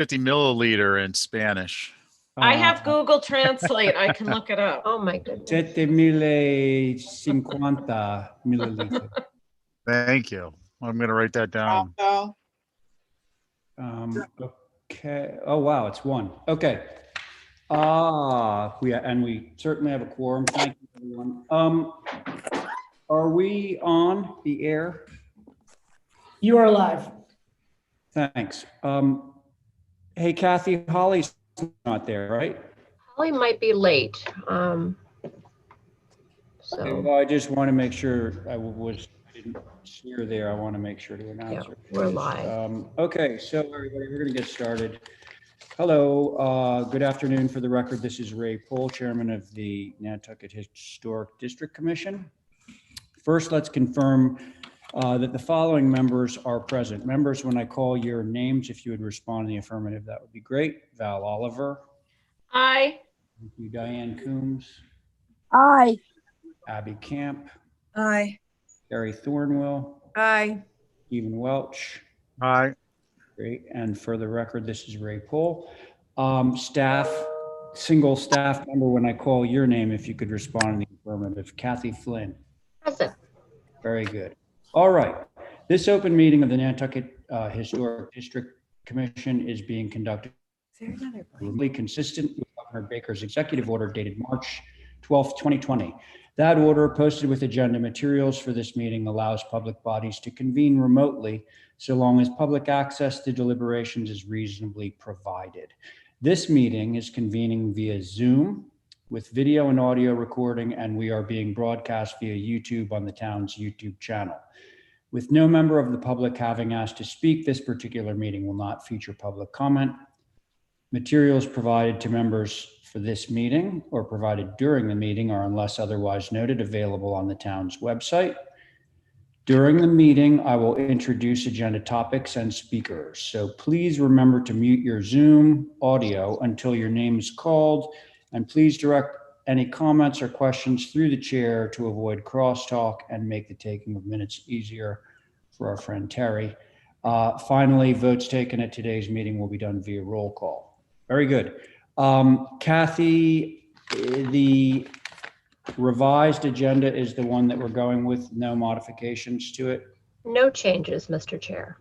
50 milliliter in Spanish. I have Google Translate. I can look it up. Oh my goodness. 7,050 milliliters. Thank you. I'm going to write that down. Okay. Oh, wow. It's one. Okay. We certainly have a quorum. Thank you, everyone. Are we on the air? You are live. Thanks. Hey, Kathy, Holly's not there, right? Holly might be late. Okay, So well, I just want to make sure I didn't see her there. I want to make sure to announce yeah, her. we're live. Okay, so everybody, we're going to get started. Hello, good afternoon. For the record, this is Ray Pohl, Chairman of the Nantucket Historic District Commission. First, let's confirm that the following members are present. Members, when I call your names, if you would respond in the affirmative, that would be great. Val Oliver. Aye. Thank you. Diane Coombs. Aye. Abby Camp. Aye. Gary Thornwell. Aye. Stephen Welch. Hi. Great. And for the record, this is Ray Pohl. Staff, single staff member, when I call your name, if you could respond in the affirmative. Kathy Flynn. Present. Very good. All right. This open meeting of the Nantucket Historic District Commission is being conducted consistent with Governor Baker's executive order dated March 12th, 2020. That order, posted with agenda materials for this meeting, allows public bodies to convene remotely so long as public access to deliberations is reasonably provided. This meeting is convening via Zoom with video and audio recording, and we are being broadcast via YouTube on the town's YouTube channel. With no member of the public having asked to speak, this particular meeting will not feature public comment. Materials provided to members for this meeting or provided during the meeting are, unless otherwise noted, available on the town's website. During the meeting, I will introduce agenda topics and speakers. So please remember to mute your Zoom audio until your name is called, and please direct any comments or questions through the chair to avoid crosstalk and make the taking of minutes easier for our friend Terry. Finally, votes taken at today's meeting will be done via roll call. Very good. Kathy, the revised agenda is the one that we're going with, no modifications to it? No changes, Mr. Chair.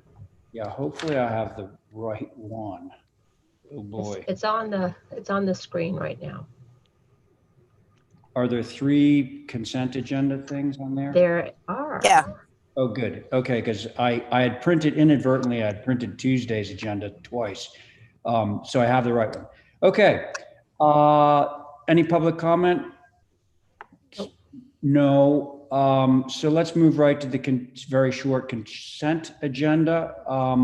Yeah, hopefully I have the right one. Oh boy. It's on the screen right now. Are there 3 consent agenda things on there? There are. Yeah. Oh, good. Okay, because I had printed inadvertently, I had printed Tuesday's agenda twice. So I have the right one. Okay. Any public comment? No. So let's move right to the very short consent agenda. I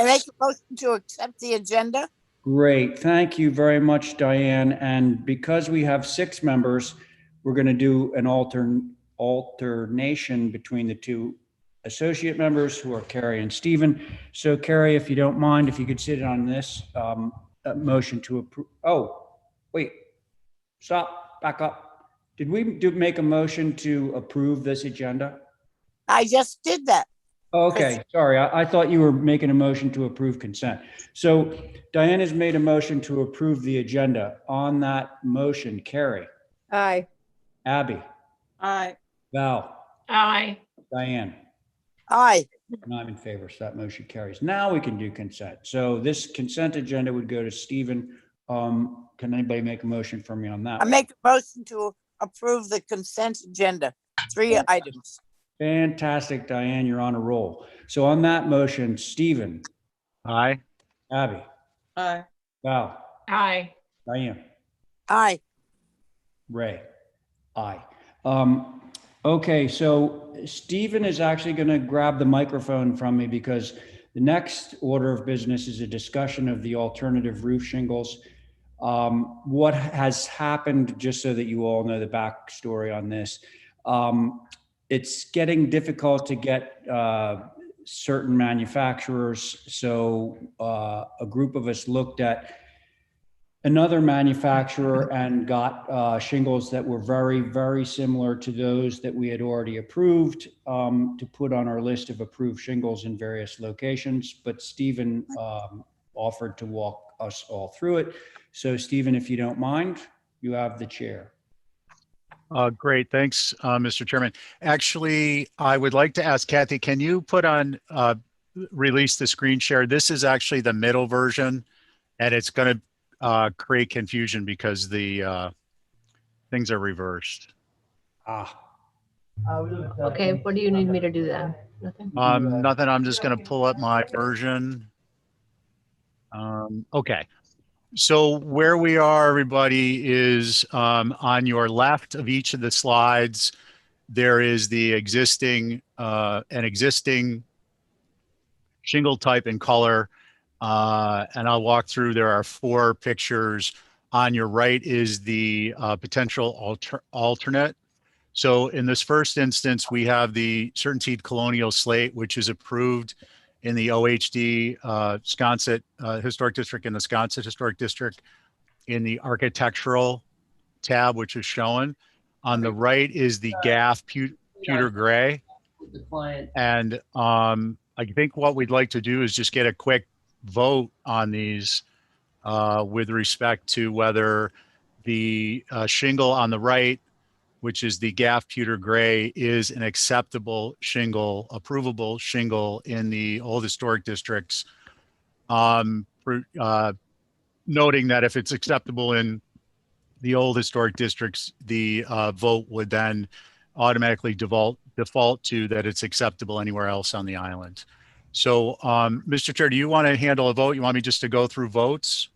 make a motion to accept the agenda. Great. Thank you very much, Diane. And because we have 6 members, we're going to do an alternation between the 2 associate members, who are Carrie and Stephen. So Carrie, if you don't mind, if you could sit on this motion to approve. Oh, wait, stop, back up. Did we make a motion to approve this agenda? I just did that. Okay, sorry. I thought you were making a motion to approve consent. So Diane has made a motion to approve the agenda. On that motion, Carrie. Aye. Abby. Aye. Val. Aye. Diane. Aye. And I'm in favor, so that motion carries. Now we can do consent. So this consent agenda would go to Stephen. Can anybody make a motion for me on that? I make a motion to approve the consent agenda. 3 items. Fantastic, Diane, you're on a roll. So on that motion, Stephen. Hi. Abby. Aye. Val. Aye. Diane. Aye. Ray. Aye. Okay, so Stephen is actually going to grab the microphone from me because the next order of business is a discussion of the alternative roof shingles. What has happened, just so that you all know the backstory on this, it's getting difficult to get certain manufacturers. So a group of us looked at another manufacturer and got shingles that were very, very similar to those that we had already approved to put on our list of approved shingles in various locations. But Stephen offered to walk us all through it. So Stephen, if you don't mind, you have the chair. Great. Thanks, Mr. Chairman. Actually, I would like to ask Kathy, can you put on, release the screen share? This is actually the middle version, and it's going to create confusion because the things are reversed. Okay, what do you need me to do then? Nothing? Nothing. I'm just going to pull up my version. Okay. So where we are, everybody, is on your left of each of the slides, there is the existing, an existing shingle type and color. And I'll walk through, there are 4 pictures. On your right is the potential alternate. So in this first instance, we have the Certainteed Colonial Slate, which is approved in the OHD Sconset Historic District and the Sconset Historic District in the architectural tab, which is shown. On the right is the GAF pewter gray. And I think what we'd like to do is just get a quick vote on these with respect to whether the shingle on the right, which is the GAF pewter gray, is an acceptable shingle, approvable shingle in the old historic districts. Noting that if it's acceptable in the old historic districts, the vote would then automatically default to that it's acceptable anywhere else on the island. So, Mr. Chair, do you want to handle a vote? You want me just to go through votes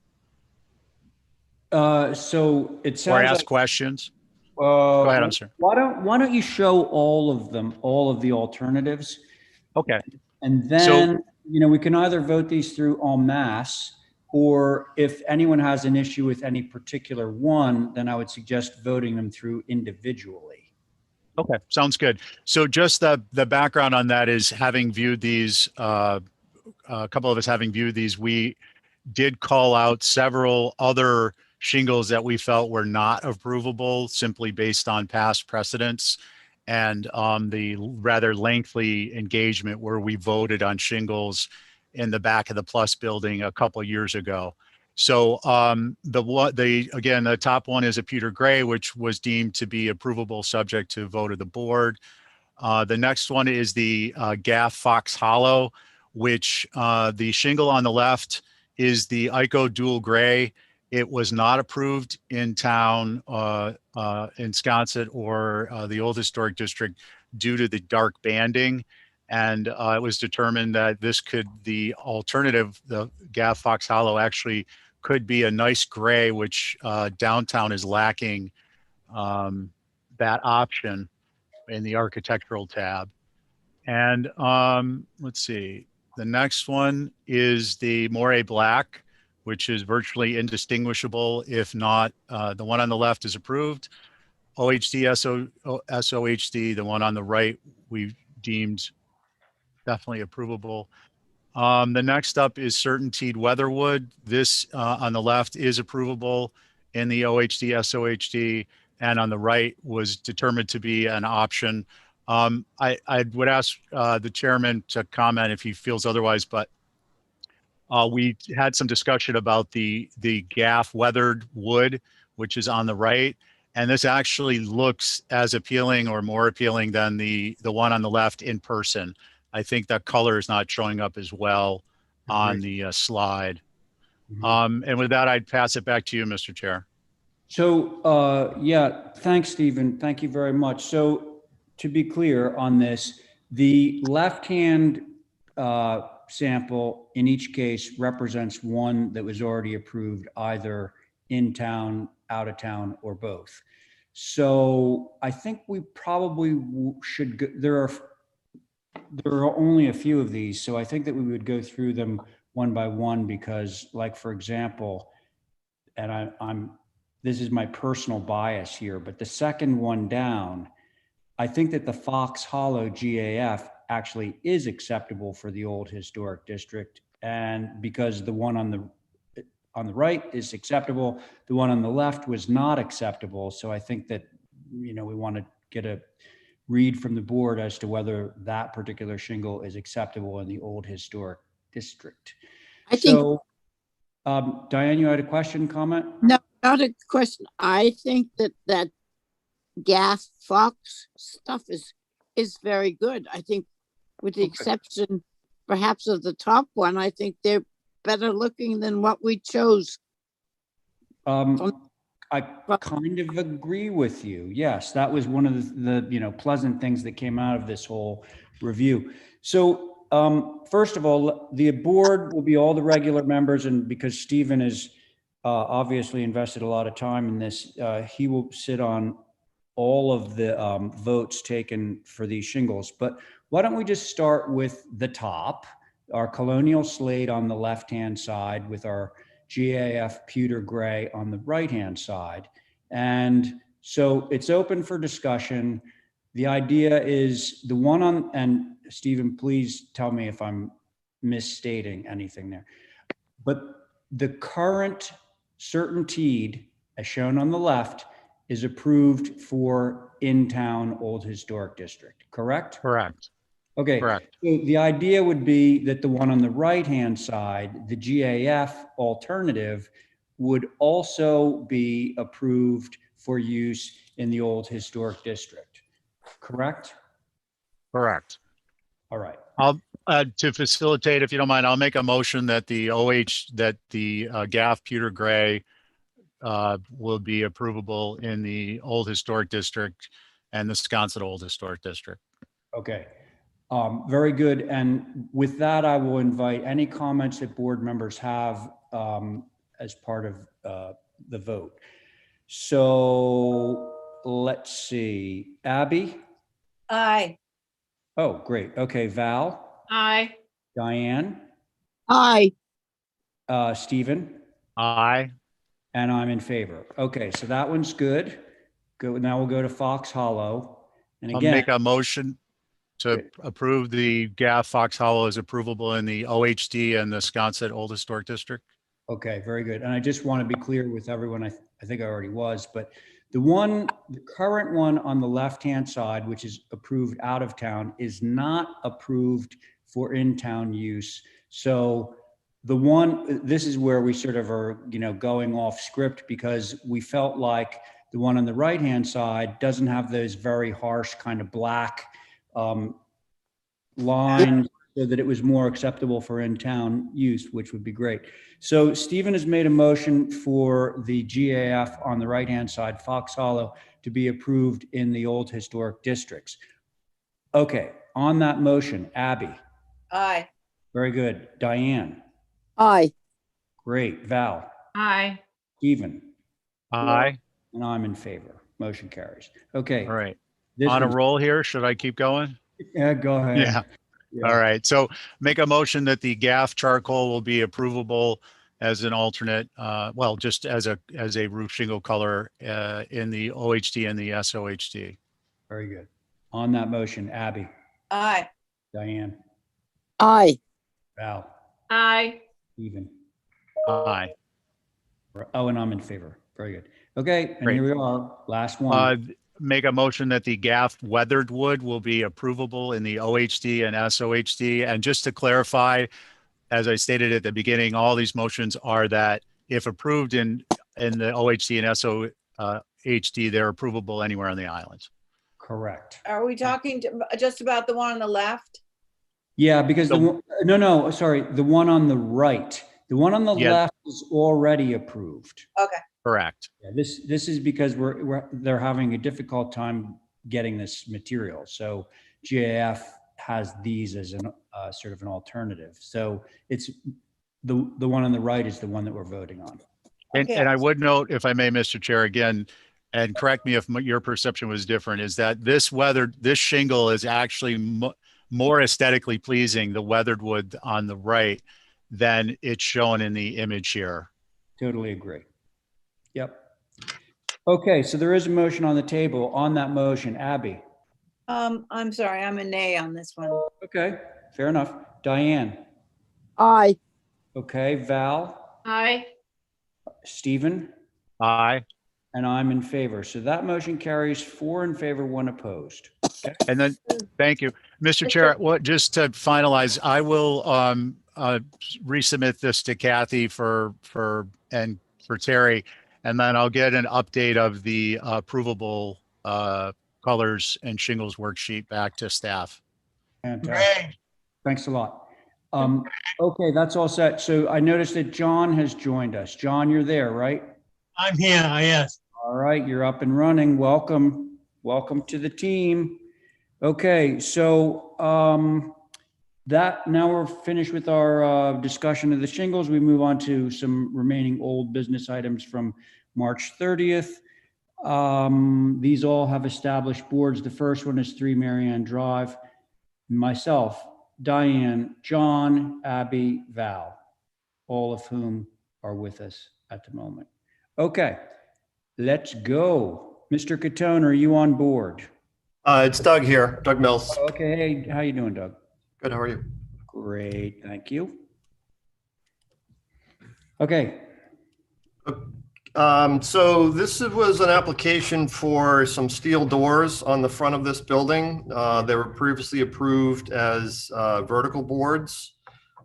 So it or sounds ask like, questions? Go ahead, I'm sorry. why don't you show all of them, all of the alternatives? Okay. And then, we can either vote these through en masse, or if anyone has an issue with any particular one, then I would suggest voting them through individually. Okay, sounds good. So just the background on that is, having viewed these, a couple of us having viewed these, we did call out several other shingles that we felt were not approvable simply based on past precedents and the rather lengthy engagement where we voted on shingles in the back of the Plus building a couple of years ago. So again, the top one is a pewter gray, which was deemed to be approvable subject to vote of the board. The next one is the GAF Fox Hollow, which the shingle on the left is the ICO dual gray. It was not approved in town, in Sconset or the old historic district due to the dark banding. And it was determined that the alternative, the GAF Fox Hollow, actually could be a nice gray, which downtown is lacking that option in the architectural tab. And let's see, the next one is the Moray Black, which is virtually indistinguishable. If not, the one on the left is approved. OHD, SOHD, the one on the right, we've deemed definitely approvable. The next up is Certainteed Weatherwood. This on the left is approvable in the OHD, SOHD, and on the right was determined to be an option. I would ask the chairman to comment if he feels otherwise, but we had some discussion about the GAF weathered wood, which is on the right. And this actually looks as appealing or more appealing than the one on the left in person. I think that color is not showing up as well on the slide. And with that, I'd pass it back to you, Mr. Chair. So, yeah, thanks, Stephen. Thank you very much. So to be clear on this, the left-hand sample in each case represents one that was already approved either in town, out of town, or both. So I think we probably should go, there are only a few of these, so I think that we would go through them one by one because, like, for example, and this is my personal bias here, but the second one down, I think that the Fox Hollow GAF actually is acceptable for the old historic district. And because the one on the right is acceptable, the one on the left was not acceptable. So I think that, we want to get a read from the board as to whether that particular shingle is acceptable in the old historic district. I think Diane, you had a question, comment? No, not a question. I think that Gaff Fox stuff is very good. I think with the Okay. exception perhaps of the top one, I think they're better looking than what we chose. I kind of agree with you. Yes, that was one of the pleasant things that came out of this whole review. So first of all, the board will be all the regular members, and because Stephen has obviously invested a lot of time in this, he will sit on all of the votes taken for these shingles. But why don't we just start with the top, our colonial slate on the left-hand side with our GAF pewter gray on the right-hand side. And so it's open for discussion. The idea is the one on, and Stephen, please tell me if I'm misstating anything there, but the current certainteed, as shown on the left, is approved for in-town Old Historic District, correct? Correct. Okay. Correct. So the idea would be that the one on the right-hand side, the GAF alternative, would also be approved for use in the Old Historic District, correct? Correct. All right. I'll, to facilitate, if you don't mind, I'll make a motion that the GAF pewter gray will be approvable in the Old Historic District and the Sconset Old Historic District. Okay. Very good. And with that, I will invite any comments that board members have as part of the vote. So let's see. Abby? Aye. Oh, great. Okay. Val? Aye. Diane? Aye. Stephen? Aye. And I'm in favor. Okay, so that one's good. Go. Now we'll go to Fox Hollow. And I'll again, make a motion to approve the GAF Fox Hollow as approvable in the OHD and the Sconset Old Historic District. okay, very good. And I just want to be clear with everyone, I think I already was, but the current one on the left-hand side, which is approved out of town, is not approved for in-town use. So this is where we sort of are, going off script, because we felt like the one on the right-hand side doesn't have those very harsh kind of black lines, so that it was more acceptable for in-town use, which would be great. So Stephen has made a motion for the GAF on the right-hand side, Fox Hollow, to be approved in the Old Historic Districts. Okay, on that motion, Abby? Aye. Very good. Diane? Aye. Great. Val? Aye. Stephen? Aye. And I'm in favor. Motion carries. Okay. All right. This On a one's- roll here. Should I keep going? Yeah, go ahead. Yeah. Yeah. All right. So make a motion that the GAF charcoal will be approvable as an alternate, well, just as a roof shingle color in the OHD and the SOHD. Very good. On that motion, Abby? Aye. Diane? Aye. Val? Aye. Stephen? Aye. Oh, and I'm in favor. Very good. Okay, and Great. here we are, last one. Make a motion that the GAF weathered wood will be approvable in the OHD and SOHD. And just to clarify, as I stated at the beginning, all these motions are that if approved in the OHD and SOHD, they're approvable anywhere on the island. Correct. Are we talking just about the one on the left? Yeah, because So- no, sorry, the one on the right. The one on the Yeah. left is already approved. Okay. Correct. Yeah, this is because they're having a difficult time getting this material. So GAF has these as an sort of an alternative. So it's the one on the right is the one that we're voting on. And, Okay. and I would note, if I may, Mr. Chair, again, and correct me if your perception was different, is that this shingle is actually more aesthetically pleasing, the weathered wood on the right, than it's shown in the image here. Totally agree. Yep. Okay, so there is a motion on the table. On that motion, Abby. I'm sorry, I'm a nay on this one. Okay, fair enough. Diane. Aye. Okay, Val, Aye. Stephen, Aye. and I'm in favor. So that motion carries 4 in favor, 1 opposed. And then, thank you, Mr. Chair. Just to finalize, I will resubmit this to Kathy for Terry, and then I'll get an update of the approvable colors and shingles worksheet back to staff. Fantastic. Thanks a lot. Okay, that's all set. So I noticed that John has joined us. John, you're there, right? I'm here, yes. All right, you're up and running. Welcome. Welcome to the team. Okay, so now we're finished with our discussion of the shingles. We move on to some remaining old business items from March 30th. These all have established boards. The first one is 3 Marianne Drive. Myself, Diane, John, Abby, Val, all of whom are with us at the moment. Okay, let's go. Mr. Catone, are you on board? It's Doug here, Doug Mills. Okay, hey, how you doing, Doug? Good, how are you? Great, thank you. Okay. So this was an application for some steel doors on the front of this building. They were previously approved as vertical boards.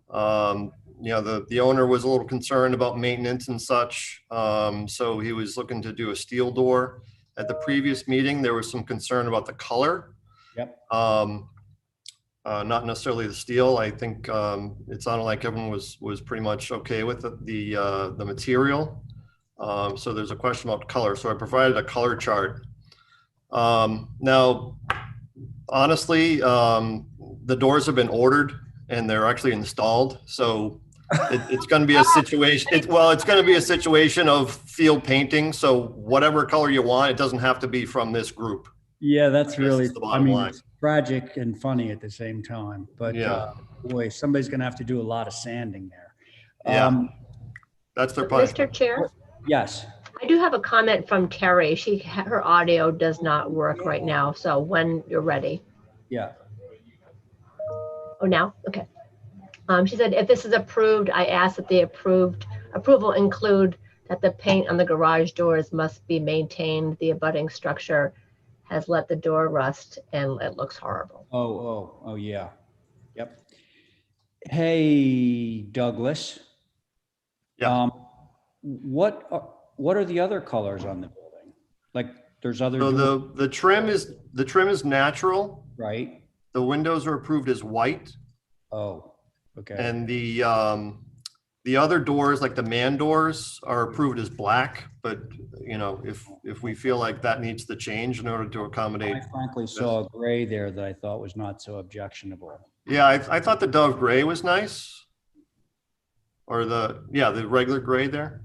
The owner was a little concerned about maintenance and such, so he was looking to do a steel door. At the previous meeting, there was some concern about the color. Yep. Not necessarily the steel. I think it sounded like everyone was pretty much okay with the material. So there's a question about color. So I provided a color chart. Now, honestly, the doors have been ordered and they're actually installed. So it's going to be a situation. It's going to be a situation of field painting. So whatever color you want, it doesn't have to be from this group. Yeah, that's really, the bottom line. it's tragic and funny at the same time. But Yeah. Boy, somebody's going to have to do a lot of sanding there. Yeah. That's their punishment. Mr. Chair, Yes. I do have a comment from Terry. Her audio does not work right now. So when you're ready. Yeah. Oh, now? Okay. She said, if this is approved, I ask that the approval include that the paint on the garage doors must be maintained. The abutting structure has let the door rust and it looks horrible. Oh, yeah. Yep. Hey, Douglas. Yeah. What are the other colors on the building? Like there's other. So the trim is natural. Right. The windows are approved as white. Oh, okay. And the other doors, like the man doors, are approved as black, but if we feel like that needs to change in order to accommodate. I frankly saw a gray there that I thought was not so objectionable. Yeah, I thought the Dove gray was nice. Or the regular gray there.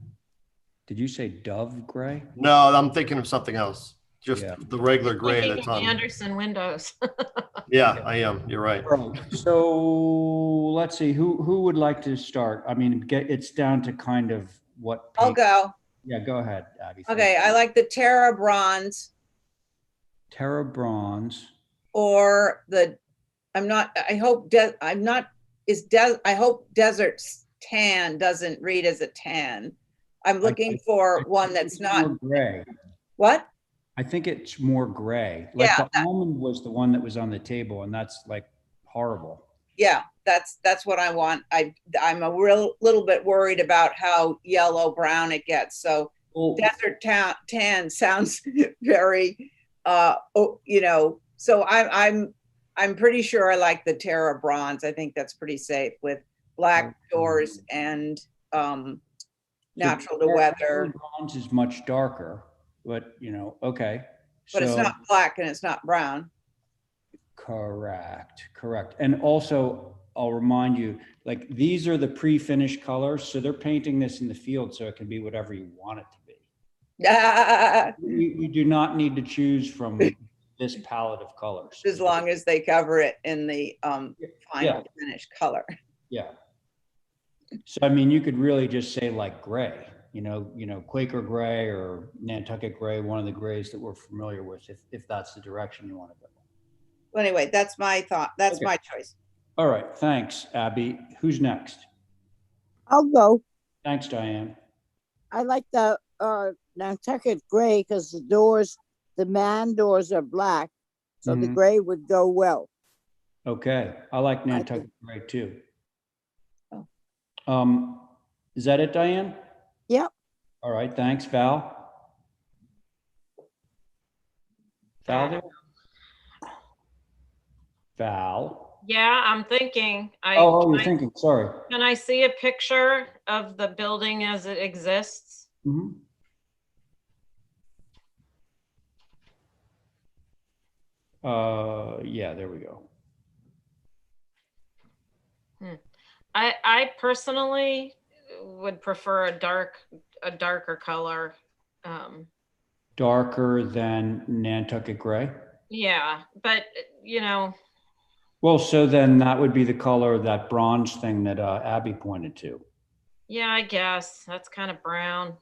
Did you say dove gray? No, I'm thinking of something else. Just the regular gray Thinking that's of on. Anderson windows. Yeah, I am. You're right. So let's see, who would like to start? I mean, it's down to kind of what. I'll go. Yeah, go ahead, Abby. Okay, I like the Terra Bronze Terra Bronze. or I hope Desert Tan doesn't read as a tan. I'm looking for one that's not. More gray. What? I think it's more gray. Like Yeah, the almond was the one that was on the table and that's like horrible. Yeah, that's what I want. I'm a little bit worried about how yellow brown it gets. So Desert Tan sounds very, so I'm pretty sure I like the Terra Bronze. I think that's pretty safe with black doors and natural to weather. Terra Bronze is much darker, but okay. But it's not black and it's not brown. Correct. And also, I'll remind you, like these are the pre-finished colors. So they're painting this in the field so it can be whatever you want it to be. We do not need to choose from this palette of colors. As long as they cover it in the final finished color. Yeah. So, I mean, you could really just say like gray, Quaker gray or Nantucket gray, one of the grays that we're familiar with, if that's the direction you want to go. Well, anyway, that's my thought. That's my choice. All right. Thanks, Abby. Who's next? I'll go. Thanks, Diane. I like the Nantucket gray because the man doors are black, so the gray would go well. Okay. I like Nantucket gray too. Oh. Is that it, Diane? Yep. All right, thanks, Val. Val there? Val? Yeah, I'm thinking. Oh, you're thinking, sorry. Can I see a picture of the building as it exists? Mhm. Yeah, there we go. I personally would prefer a darker color. Darker than Nantucket gray? Yeah, but you know, Well, so then that would be the color of that bronze thing that Abby pointed to. yeah, I guess that's kind of brown.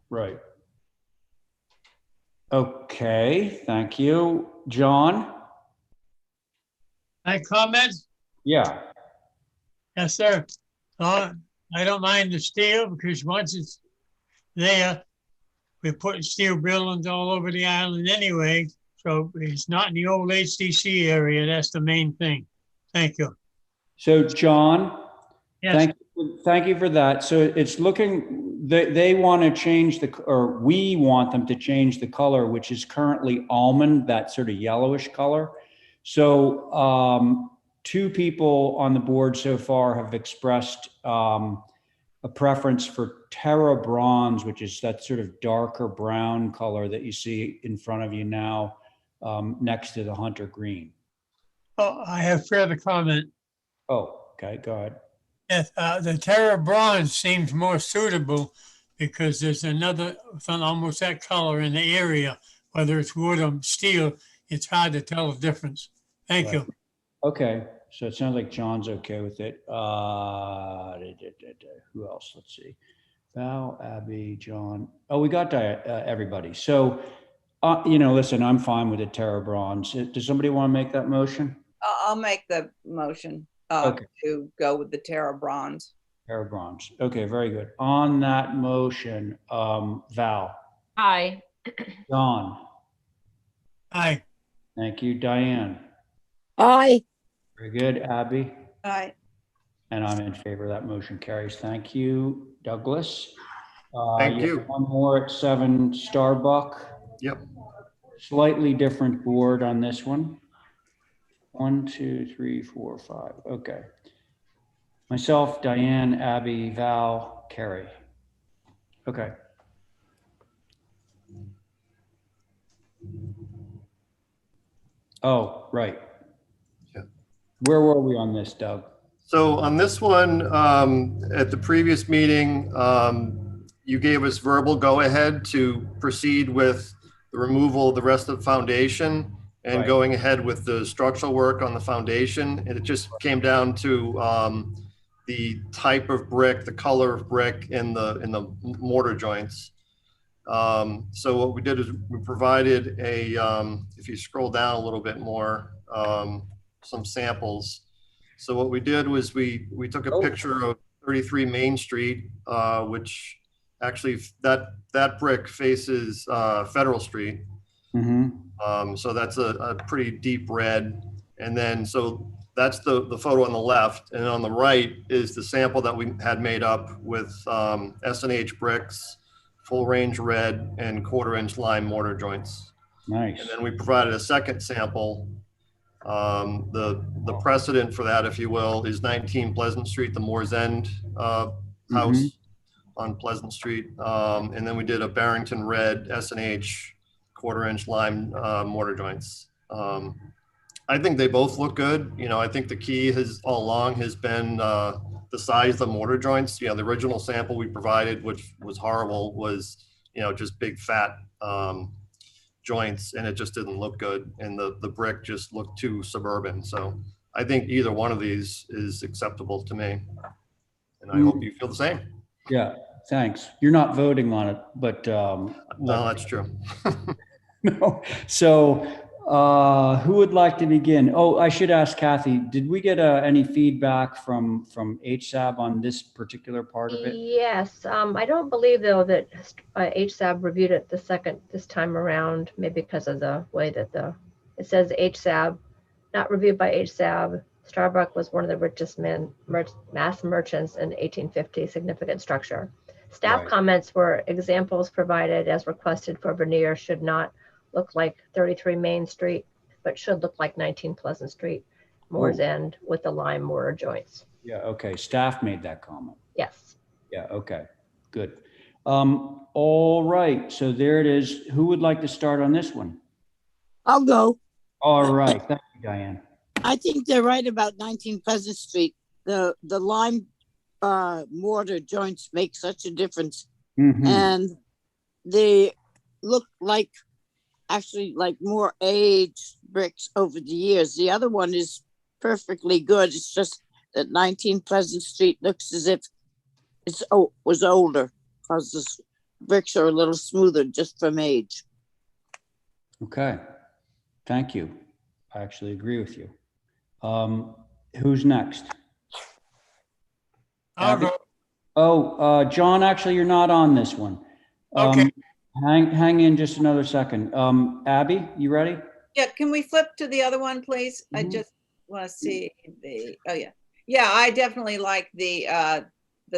Right. Okay, thank you. John? I comment? Yeah, Yes, sir. I don't mind the steel because once it's there, we're putting steel buildings all over the island anyway. So it's not in the old HDC area. That's the main thing. Thank you. so John, Yes, thank you for that. So it's looking, they want to change or we want them to change the color, which is currently almond, that sort of yellowish color. So two people on the board so far have expressed a preference for Terra Bronze, which is that sort of darker brown color that you see in front of you now, next to the Hunter Green. oh, I have further comment. Oh, okay, go ahead. Yes, the Terra Bronze seems more suitable because there's another almost that color in the area, whether it's wood or steel, it's hard to tell the difference. Thank Right. you. Okay, so it sounds like John's okay with it. Who else? Let's see. Val, Abby, John. Oh, we got everybody. So, listen, I'm fine with the Terra Bronze. Does somebody want to make that motion? I'll make the motion Okay. to go with the Terra Bronze. Terra Bronze. Okay, very good. On that motion, Val, Hi. John, Aye. thank you, Diane. Aye. Very good, Abby. Aye. And I'm in favor of that motion. Carries. Thank you, Douglas. Thank have you. One more at 7 Starbuck. Yep. Slightly different board on this one. 1, 2, 3, 4, 5. Okay. Myself, Diane, Abby, Val, Carrie. Okay. Oh, right. Yeah. Where were we on this, Doug? So on this one, at the previous meeting, you gave us verbal go-ahead to proceed with the removal of the rest of the foundation and Right. going ahead with the structural work on the foundation. And it just came down to the type of brick, the color of brick in the mortar joints. So what we did is we provided if you scroll down a little bit more, some samples. So what we did was we took a picture of 33 Main Street, which actually that brick faces Federal Street. Mm-hmm. So that's a pretty deep red. And then, so that's the photo on the left. And on the right is the sample that we had made up with S&H bricks, full range red, and 1/4 inch lime mortar joints. Nice. And then we provided a second sample. The precedent for that, if you will, is 19 Pleasant Street, the Moore's End house on Pleasant Street. And then we did a Barrington red S&H 1/4 inch lime mortar joints. I think they both look good. I think the key all along has been the size of the mortar joints. The original sample we provided, which was horrible, was just big fat joints, and it just didn't look good, and the brick just looked too suburban. So I think either one of these is acceptable to me, and I hope you feel the same. Yeah, thanks. You're not voting on it, but No, that's true. no. So who would like to begin? Oh, I should ask Kathy, did we get any feedback from HSAB on this particular part of it? Yes, I don't believe though that HSAB reviewed it this time around, maybe because of the way that it says HSAB, not reviewed by HSAB, Starbuck was one of the richest mass merchants in 1850, significant structure. Staff Right. comments were examples provided as requested for veneer should not look like 33 Main Street, but should look like 19 Pleasant Street, Moore's Oh. End with the lime mortar joints. Yeah, okay, staff made that comment. Yes. Yeah, okay, good. All right, so there it is. Who would like to start on this one? I'll go. All right, thank you, Diane. I think they're right about 19 Pleasant Street. The lime mortar joints make such a difference, Mhm. and they look like actually like more aged bricks over the years. The other one is perfectly good. It's just that 19 Pleasant Street looks as if was older because the bricks are a little smoother just from age. Okay, thank you. I actually agree with you. Who's next? I'll Abby? go. Oh, John, actually, you're not on this one. Okay. Hang in just another second. Abby, you ready? Yeah, can we flip to the other one, please? I Mhm. just want to see the, oh yeah. Yeah, I definitely like the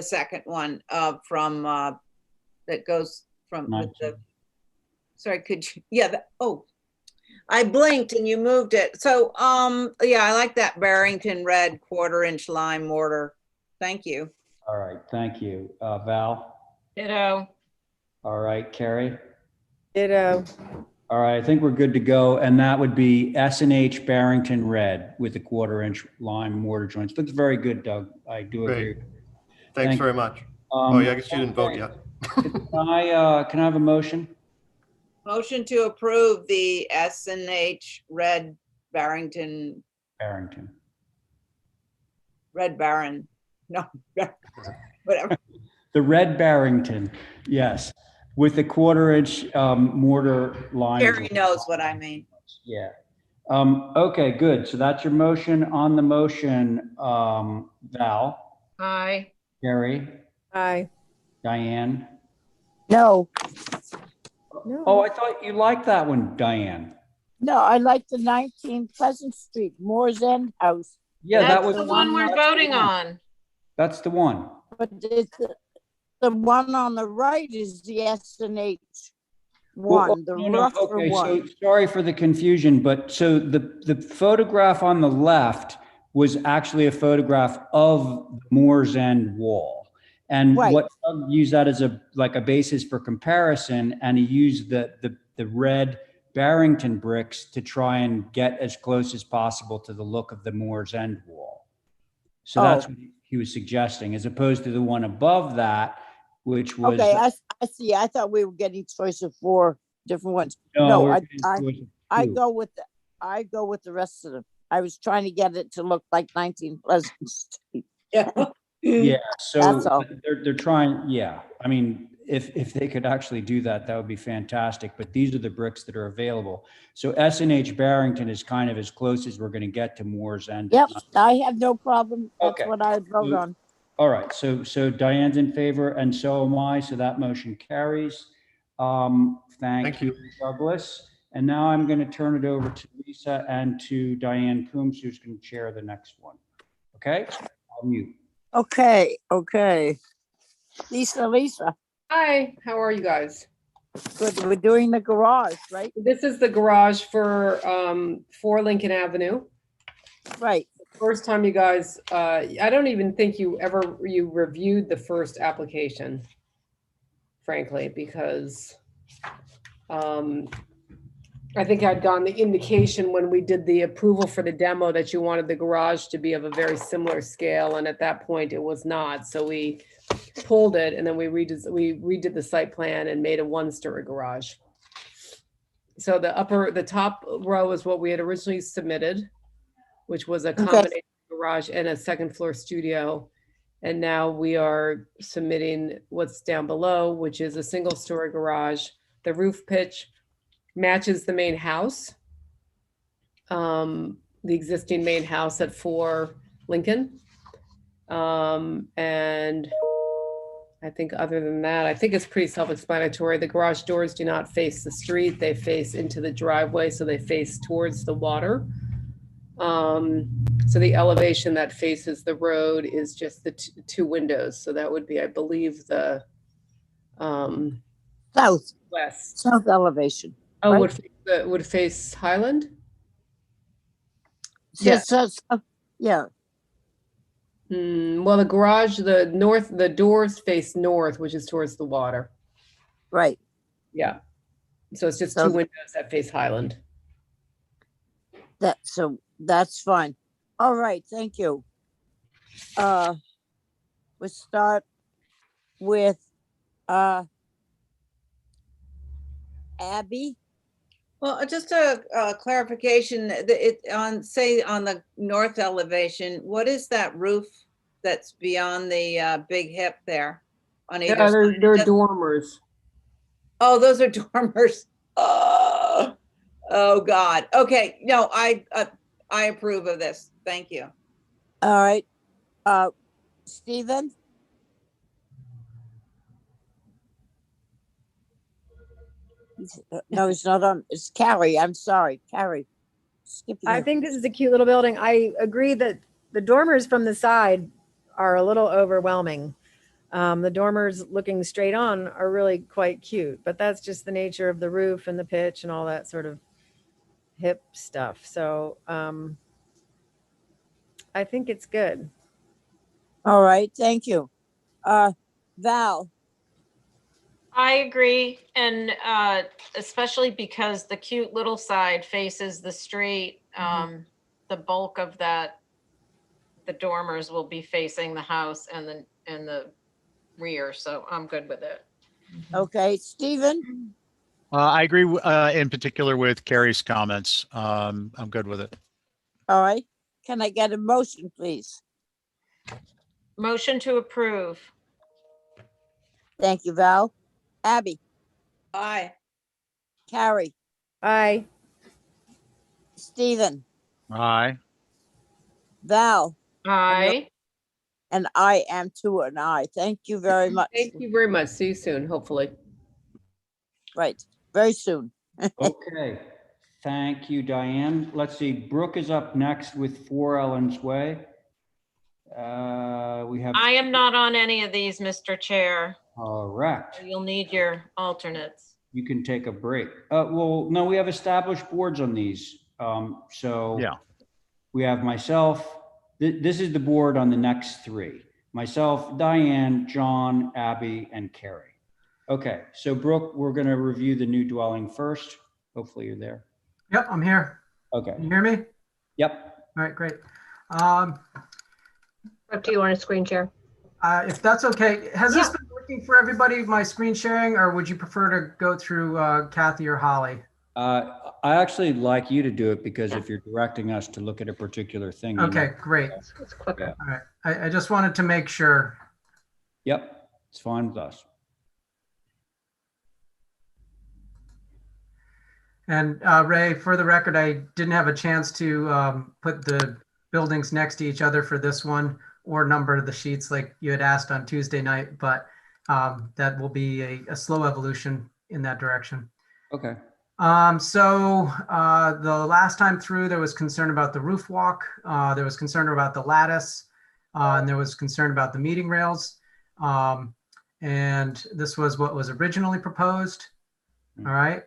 second one from, that goes from, with the, sorry, could you, yeah, oh, I blinked and you moved it. So, yeah, I like that Barrington red 1/4-inch lime mortar. Thank you. All right, thank you. Val? Ditto. All right, Carrie? Ditto. All right, I think we're good to go. And that would be S&H Barrington Red with the 1/4-inch lime mortar joints. Looks very good, Doug. I do agree. Great. Thanks Thank very you. much. Oh, yeah, I guess you didn't vote yet. Can I have a motion? Motion to approve the S&H red Barrington, Barrington. Red Baron, no, whatever. The red Barrington, yes, with the 1/4-inch mortar line. Carrie knows what I mean. Yeah. Okay, good. So that's your motion. On the motion, Val, Aye. Gary, Aye. Diane. No, Oh, I thought you liked that one, Diane. no, I like the 19 Pleasant Street, Moore's End House. Yeah, that That's was the one we're that's the voting one. on. That's the one. But it's the one on the right is the S&H one, the No, no, rougher okay, one. so sorry for the confusion, but so the photograph on the left was actually a photograph of Moore's End wall. And Right. what Doug used that as a basis for comparison, and he used the red Barrington bricks to try and get as close as possible to the look of the Moore's End wall. So that's what he was suggesting, as opposed to the one above that, which was. Okay, I see. I thought we were getting choice of 4 different ones. No, No, we're I getting choice of I 2. go with the rest of them. I was trying to get it to look like 19 Pleasant Street. Yeah. Yeah, so That's all. they're trying, yeah. I mean, if they could actually do that, that would be fantastic, but these are the bricks that are available. So S&H Barrington is kind of as close as we're gonna get to Moore's End. Yep, I have no problem. That's Okay. what I would vote on. All right, so Diane's in favor and so am I, so that motion carries. Thank you, Douglas. And now I'm gonna turn it over to Lisa and to Diane Coombs, who's gonna chair the next one. Okay, I'll mute. Okay. Lisa, Hi, how are you guys? good. We're doing the garage, right? This is the garage for 4 Lincoln Avenue. Right. First time you guys, I don't even think you reviewed the first application, frankly, because I think I'd gotten the indication when we did the approval for the demo that you wanted the garage to be of a very similar scale, and at that point it was not. So we pulled it and then we redid the site plan and made a 1-story garage. So the top row is what we had originally submitted, which was a combination garage and a 2nd floor studio. And now we are submitting what's down below, which is a 1-story garage. The roof pitch matches the main house, the existing main house at 4 Lincoln. And I think other than that, I think it's pretty self-explanatory. The garage doors do not face the street. They face into the driveway, so they face towards the water. So the elevation that faces the road is just the two windows. So that would be, I believe, the South, west. south elevation. Oh, right? would face Highland? Yeah. Yeah, Well, the garage, the doors face north, which is towards the water. right. Yeah. So it's just So- two windows that face Highland. So that's fine. All right, thank you. We'll start with Abby. Well, just a clarification, say on the north elevation, what is that roof that's beyond the big hip there? On either Yeah, side? they're dormers. Oh, those are dormers. Oh God. Okay, no, I approve of this. Thank you. All right. Stephen? No, he's not on. It's Carrie. I'm sorry, Carrie. Skipping I you. think this is a cute little building. I agree that the dormers from the side are a little overwhelming. The dormers looking straight on are really quite cute, but that's just the nature of the roof and the pitch and all that sort of hip stuff. So I think it's good. All right, thank you. Val? I agree, and especially because the cute little side faces the street, the bulk of that, the dormers will be facing the house and the rear, so I'm good with it. Okay, Stephen? I agree in particular with Carrie's comments. I'm good with it. All right. Can I get a motion, please? Motion to approve. Thank you, Val. Abby? Aye. Carrie? Aye. Stephen? Aye. Val? Aye. And I am too an aye. Thank you very much. Thank you very much. See you soon, hopefully. Right, very soon. Okay, thank you, Diane. Let's see, Brooke is up next with 4 Ellen's Way. We have, I am not on any of these, Mr. Chair. correct. You'll need your alternates. You can take a break. Well, no, we have established boards on these. So Yeah. we have myself, this is the board on the next 3. Myself, Diane, John, Abby, and Carrie. Okay, so Brooke, we're gonna review the new dwelling first. Hopefully you're there. Yep, I'm here. Okay, Can you hear me? yep. All right, great. Up to you on a screen share. If that's okay, has this been working for everybody, my screen sharing, or would you prefer to go through Kathy or Holly? I actually like you to do it because if you're directing us to look at a particular thing. Okay, great. It's quicker. All right. I just wanted to make sure. Yep, it's fine with us. And Ray, for the record, I didn't have a chance to put the buildings next to each other for this one or number the sheets like you had asked on Tuesday night, but that will be a slow evolution in that direction. Okay. So the last time through, there was concern about the roof walk. There was concern about the lattice, and there was concern about the meeting rails. And this was what was originally proposed. All right.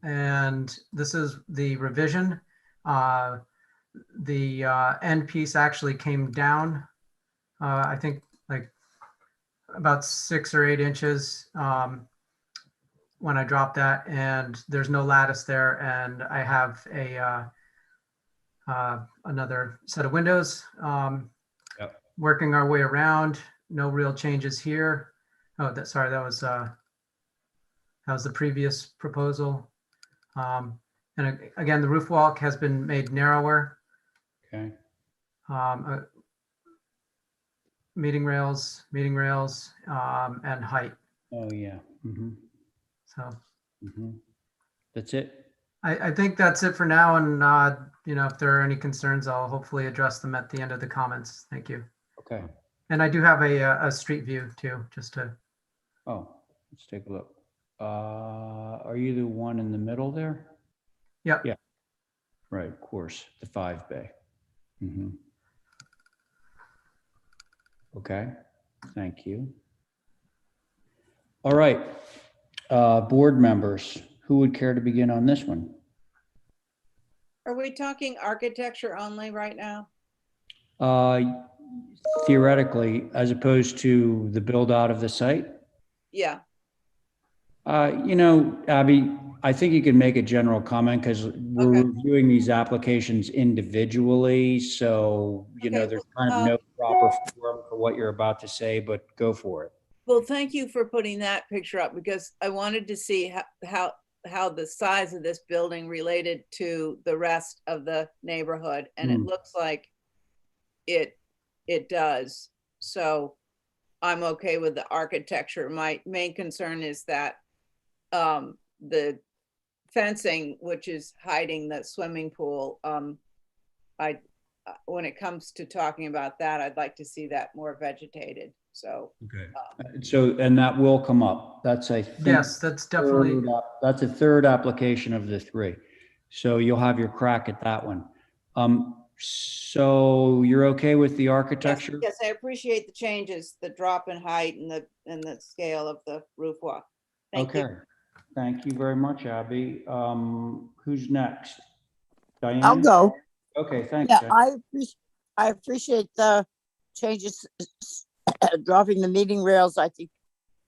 And this is the revision. The end piece actually came down, I think like about 6 or 8 inches when I dropped that, and there's no lattice there. And I have another set of windows working our way around. No real changes here. Oh, sorry, that was the previous proposal. And again, the roof walk has been made narrower. Okay. Meeting rails, and height. Oh, yeah. Mm-hmm. So That's it. I think that's it for now. And, if there are any concerns, I'll hopefully address them at the end of the comments. Thank you. Okay. And I do have a street view too, just to. Oh, let's take a look. Are you the one in the middle there? Yep. Yeah. Right, of course, the 5 bay. Mhm. Okay, thank you. All right, board members, who would care to begin on this one? Are we talking architecture only right now? Theoretically, as opposed to the build out of the site? Yeah, Abby, I think you can make a general comment because we're Okay. reviewing these applications individually. So, Okay, there's kind of no proper form for what you're about to say, but go for it. well, thank you for putting that picture up because I wanted to see how the size of this building related to the rest of the neighborhood, and it looks like it does. So I'm okay with the architecture. My main concern is that the fencing, which is hiding the swimming pool, when it comes to talking about that, I'd like to see that more vegetated. So Okay. So, and that will come up. That's, I think. Yes, that's definitely, That's a third application of the three. So you'll have your crack at that one. So you're okay with the architecture? yes, I appreciate the changes, the drop in height and the scale of the roof walk. Thank you. Okay. Thank you very much, Abby. Who's next? Diane? I'll go. Okay, thanks. Yeah, Diane. I appreciate the changes, dropping the meeting rails. I think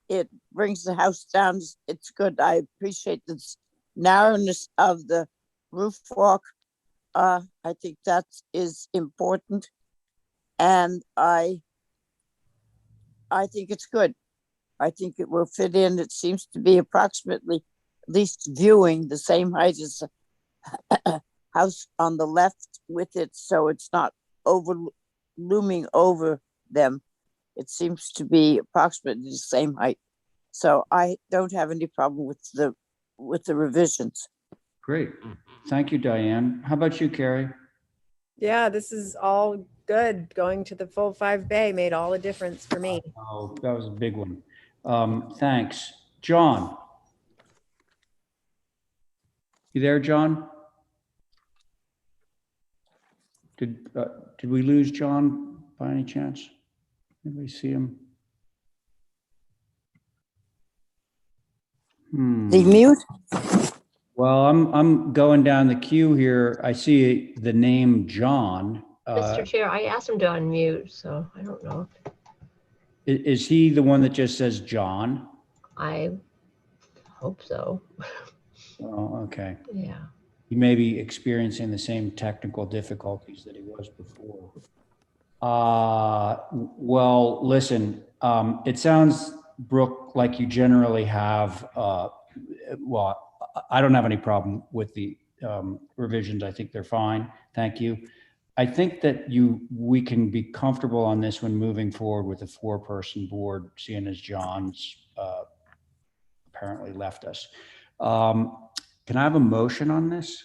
it brings the house down. It's good. I appreciate the narrowness of the roof walk. I think that is important. And I think it's good. I think it will fit in. It seems to be approximately, at least viewing, the same height as the house on the left with it. So it's not looming over them. It seems to be approximately the same height. So I don't have any problem with the revisions. Great. Thank you, Diane. How about you, Carrie? Yeah, this is all good. Going to the full 5 bay made all the difference for me. Oh, that was a big one. Thanks. John? You there, John? Did we lose John by any chance? Anybody see him? The mute? Well, I'm going down the queue here. I see the name John. Mr. Chair, I asked him to unmute, so I don't know. Is he the one that just says John? I hope so. Oh, okay. Yeah. He may be experiencing the same technical difficulties that he was before. Well, listen, it sounds, Brooke, like you generally have, well, I don't have any problem with the revisions. I think they're fine. Thank you. I think that we can be comfortable on this one moving forward with a 4-person board, seeing as John's apparently left us. Can I have a motion on this?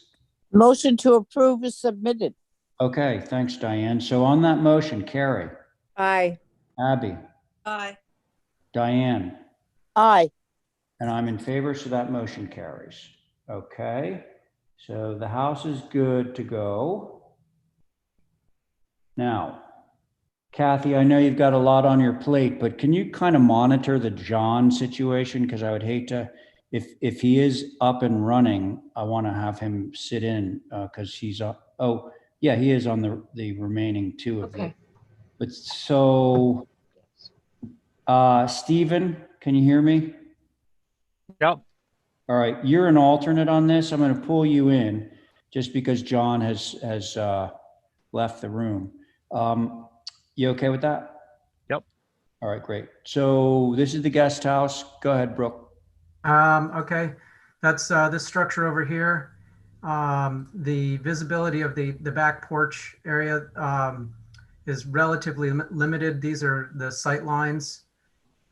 Motion to approve is submitted. Okay, thanks, Diane. So on that motion, Carrie, Aye. Abby, Aye. Diane, Aye. and I'm in favor, so that motion carries. Okay, so the house is good to go. Now, Kathy, I know you've got a lot on your plate, but can you kind of monitor the John situation? Because I would hate to, if he is up and running, I want to have him sit in because he's up. Oh, yeah, he is on the remaining 2 of them. But so, Stephen, can you hear me? Yep. All right, you're an alternate on this. I'm going to pull you in just because John has left the room. You okay with that? Yep. All right, great. So this is the guest house. Go ahead, Brooke. okay. That's this structure over here. The visibility of the back porch area is relatively limited. These are the sight lines.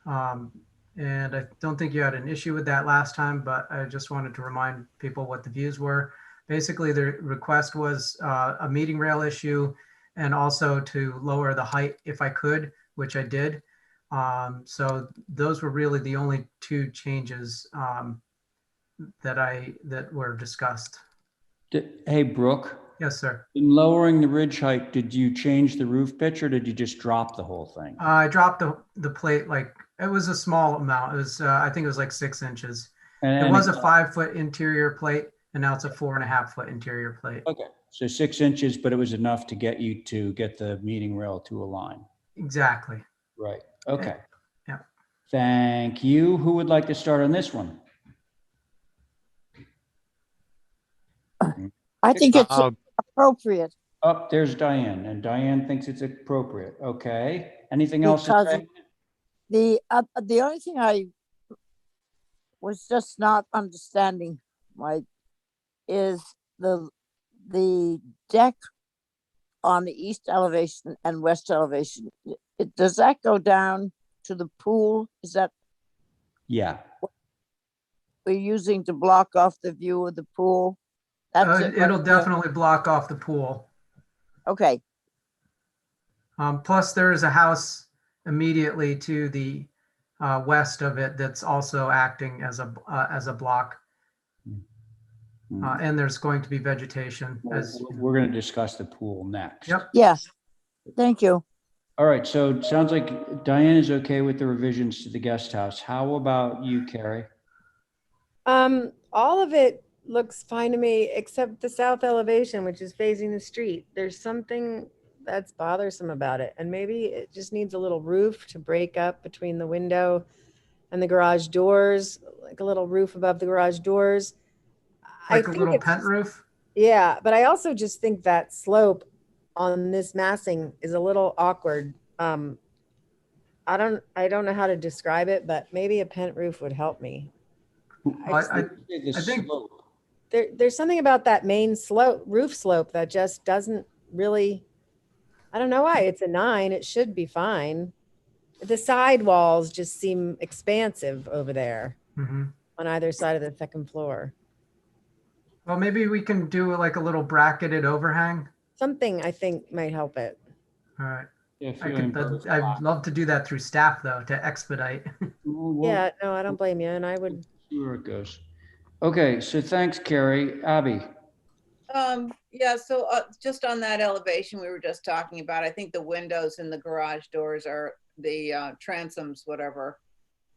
And I don't think you had an issue with that last time, but I just wanted to remind people what the views were. Basically, the request was a meeting rail issue and also to lower the height if I could, which I did. So those were really the only 2 changes that were discussed. Hey, Brooke, Yes, sir. In lowering the ridge height, did you change the roof pitch or did you just drop the whole thing? I dropped the plate, like, it was a small amount. It was, I think it was like 6 inches. And It was a then- 5-foot interior plate, and now it's a 4.5-foot interior plate. Okay, so 6 inches, but it was enough to get you to get the meeting rail to align. Exactly. Right, okay. Yeah. Thank you. Who would like to start on this one? I think it's I'll- appropriate Oh, there's Diane, and Diane thinks it's appropriate. Okay. Anything else to because say? the only thing I was just not understanding, right, is the deck on the east elevation and west elevation. Does that go down to the pool? Is that Yeah. we're using to block off the view of the pool? That's it. It'll right there? definitely block off the pool. Okay. Plus, there is a house immediately to the west of it that's also acting as a block. And there's going to be vegetation. We're going to discuss the pool next. Yep. Yeah. Thank you. All right, so it sounds like Diane is okay with the revisions to the guest house. How about you, Carrie? All of it looks fine to me, except the south elevation, which is facing the street. There's something that's bothersome about it. And maybe it just needs a little roof to break up between the window and the garage doors, like a little roof above the garage doors. Like a think little it's pent just- roof? Yeah, but I also just think that slope on this massing is a little awkward. I don't know how to describe it, but maybe a pent roof would help me. I think There's something about that main roof slope that just doesn't really, I don't know why. It's a 9. It should be fine. The side walls just seem expansive over there Mhm. on either side of the second floor. Well, maybe we can do like a little bracketed overhang. Something I think might help it. All right. Yeah, I'd love to do that through staff though, to expedite. Yeah, no, I don't blame you. And I would. See where it goes. Okay, so thanks, Carrie. Abby? Yeah, so just on that elevation we were just talking about, I think the windows in the garage doors are the transoms, whatever,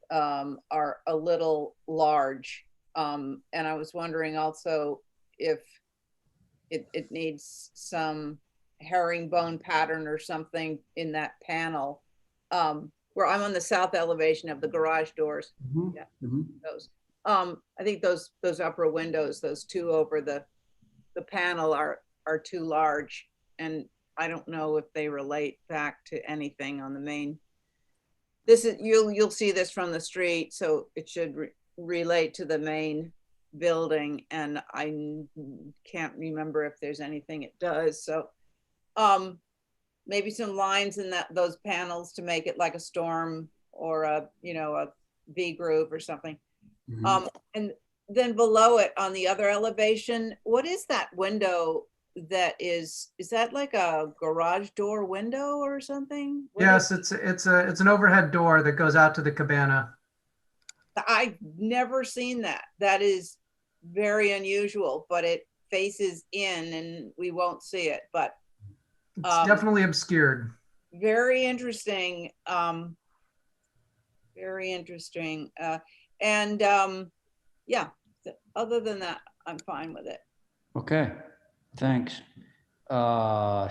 are a little large. And I was wondering also if it needs some herringbone pattern or something in that panel. Where I'm on the south elevation of the garage doors. Mhm, Yeah, mhm. those. I think those upper windows, those two over the panel are too large, and I don't know if they relate back to anything on the main. This is you'll see this from the street, so it should relate to the main building, and I can't remember if there's anything it does. So maybe some lines in those panels to make it like a storm or a V groove or something. And then below it on the other elevation, what is that window that is that like a garage door window or something? Yes, it's an overhead door that goes out to the cabana. I've never seen that. That is very unusual, but it faces in and we won't see it, but It's definitely obscured. very interesting. Very interesting. Yeah, other than that, I'm fine with it. Okay, thanks.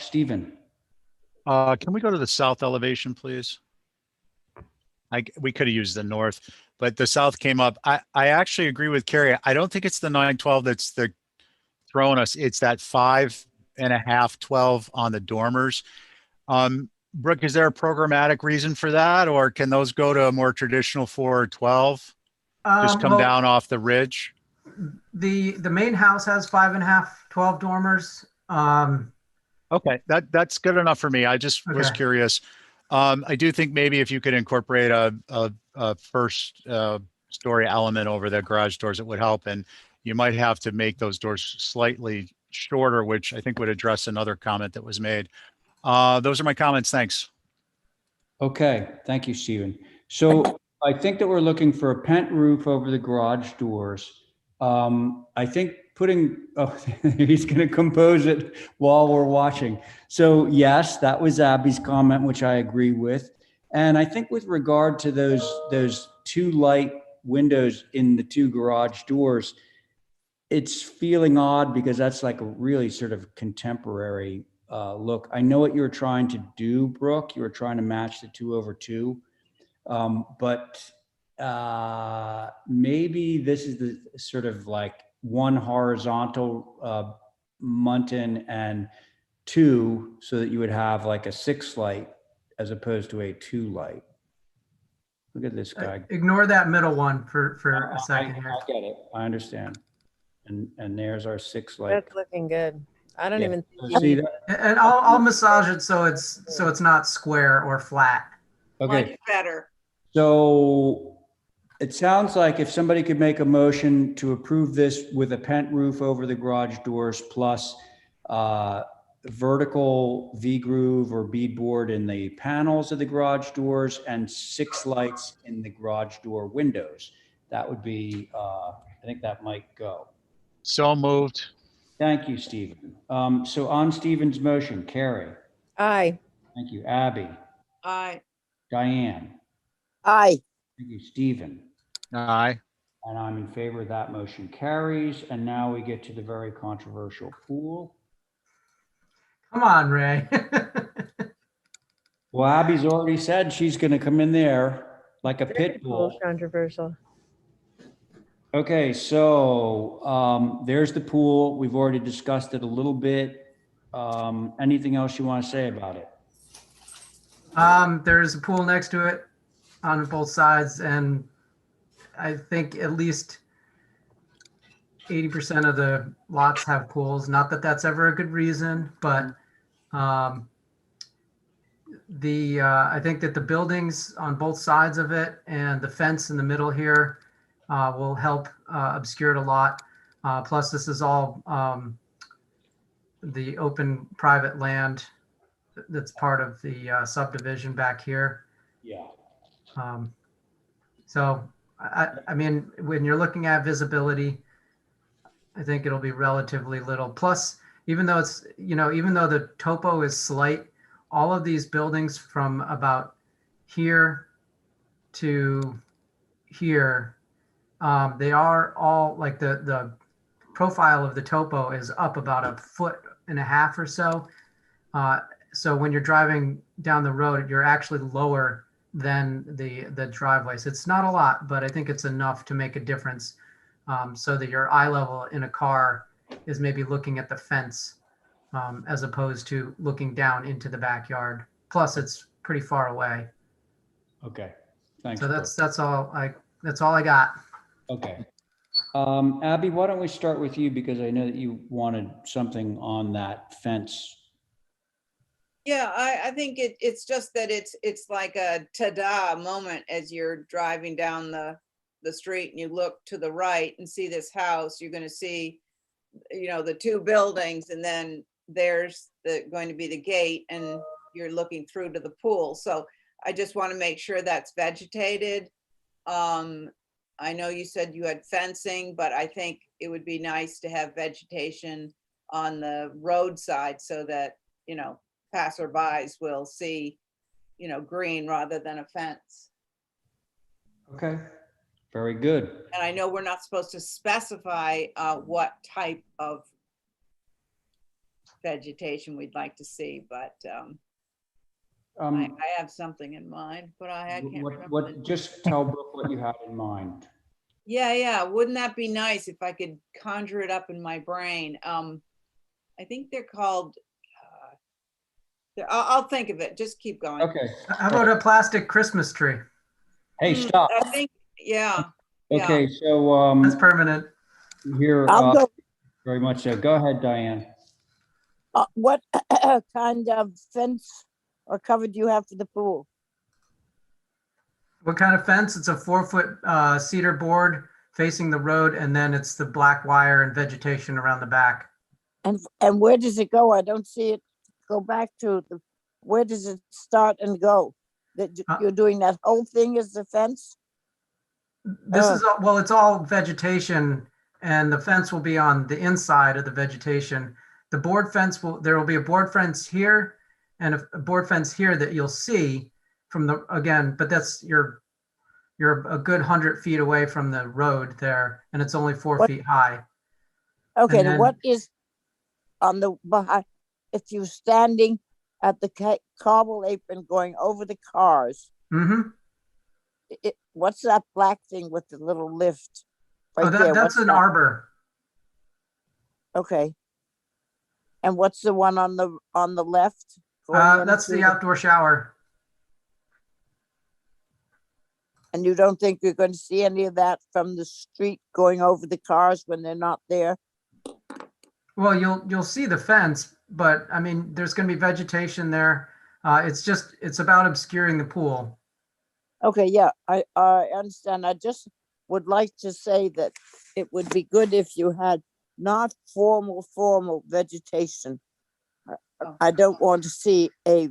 Stephen? Can we go to the south elevation, please? We could have used the north, but the south came up. I actually agree with Carrie. I don't think it's the 912 that's throwing us. It's that 5.5, 12 on the dormers. Brooke, is there a programmatic reason for that, or can those go to a more traditional 4 or 12? Just come Well, down off the ridge? The main house has 5.5, 12 dormers. Okay, that's good enough for me. I just was Okay. curious. I do think maybe if you could incorporate a first story element over the garage doors, it would help. And you might have to make those doors slightly shorter, which I think would address another comment that was made. Those are my comments. Thanks. Okay, thank you, Stephen. So I think that we're looking for a pent roof over the garage doors. I think putting, oh, he's going to compose it while we're watching. So yes, that was Abby's comment, which I agree with. And I think with regard to those two light windows in the two garage doors, it's feeling odd because that's like a really sort of contemporary look. I know what you were trying to do, Brooke. You were trying to match the 2/2. But maybe this is the sort of like one horizontal muntin and two, so that you would have like a 6 light as opposed to a 2 light. Look at this guy. Ignore that middle one for a second here. I get it. I understand. And there's our 6 light. That's looking good. I don't Yeah. even think So you see need. that? And I'll massage it so it's not square or flat. Okay. Much better. So it sounds like if somebody could make a motion to approve this with a pent roof over the garage doors plus vertical V-groove or beadboard in the panels of the garage doors and 6 lights in the garage door windows, that would be, I think that might go. So moved. Thank you, Stephen. So on Stephen's motion, Carrie. Aye. Thank you, Abby. Aye. Diane. Aye. Thank you, Stephen. Aye. And I'm in favor of that. Motion carries. And now we get to the very controversial pool. Come on, Ray. Well, Abby's already said she's going to come in there like a Very pit cool, bull. controversial. Okay, so there's the pool. We've already discussed it a little bit. Anything else you want to say about it? There's a pool next to it on both sides, and I think at least 80% of the lots have pools. Not that that's ever a good reason, but I think that the buildings on both sides of it and the fence in the middle here will help obscure it a lot. Plus, this is all the open private land that's part of the subdivision back here. Yeah. So, I mean, when you're looking at visibility, I think it'll be relatively little. Plus, even though it's, even though the topo is slight, all of these buildings from about here to here, they are all like the profile of the topo is up about 1.5 feet or so. So when you're driving down the road, you're actually lower than the driveways. It's not a lot, but I think it's enough to make a difference, so that your eye level in a car is maybe looking at the fence as opposed to looking down into the backyard. Plus, it's pretty far away. Okay. Thanks. So Brooke. that's all I got. Okay. Abby, why don't we start with you, because I know that you wanted something on that fence. Yeah, I think it's just that it's like a ta-da moment as you're driving down the street and you look to the right and see this house. You're going to see, the 2 buildings, and then there's going to be the gate, and you're looking through to the pool. So I just want to make sure that's vegetated. I know you said you had fencing, but I think it would be nice to have vegetation on the roadside so that, passerbys will see, green rather than a fence. Okay. Very good. And I know we're not supposed to specify what type of vegetation we'd like to see, but I have something in mind, but I can't remember. Just tell Brooke what you had in mind. Yeah. Wouldn't that be nice if I could conjure it up in my brain? I think they're called, I'll think of it. Just keep going. Okay. How about a plastic Christmas tree? Hey, stop. I think, yeah. Okay, so That's permanent. here, I'll go. very much so. Go ahead, Diane. What kind of fence or cover do you have for the pool? What kind of fence? It's a 4-foot cedar board facing the road, and then it's the black wire and vegetation around the back. And where does it go? I don't see it go back to where does it start and go? That you're doing that whole thing as the fence? This is all, well, it's all vegetation, and the fence will be on the inside of the vegetation. The board fence there will be a board fence here and a board fence here that you'll see from the, again, but that's you're a good 100 feet away from the road there, and it's only 4 What- feet high. Okay, And then then- what is on the behind, if you're standing at the cobble apron going over the cars, Mm-hmm. what's that black thing with the little lift? Oh, Right there, that's what's an that? arbor. Okay. And what's the one on the left? going That's the into outdoor shower. And you don't think you're going to see any of that from the street going over the cars when they're not there? Well, you'll see the fence, but I mean, there's going to be vegetation there. It's about obscuring the pool. Okay, yeah, I understand. I just would like to say that it would be good if you had not formal vegetation. I don't want to see a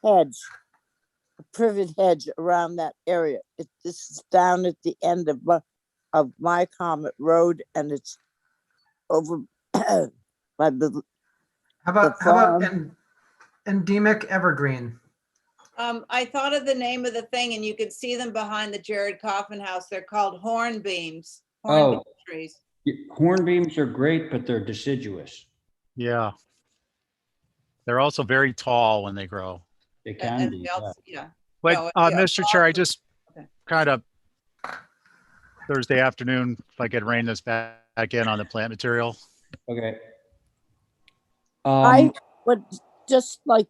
hedge, a privet hedge around that area. This is down at the end of my Comet Road, and it's over by the How about farm. endemic evergreen? I thought of the name of the thing, and you can see them behind the Jared Coffin House. They're called hornbeams. Hornbeam trees. Hornbeams are great, but they're deciduous. Yeah. They're also very tall when they grow. They can And be. they also, yeah. But No, yeah, Mr. Chair, I just Okay. kind of Thursday afternoon, if I could rein this back in on the plant material. Okay. I would just like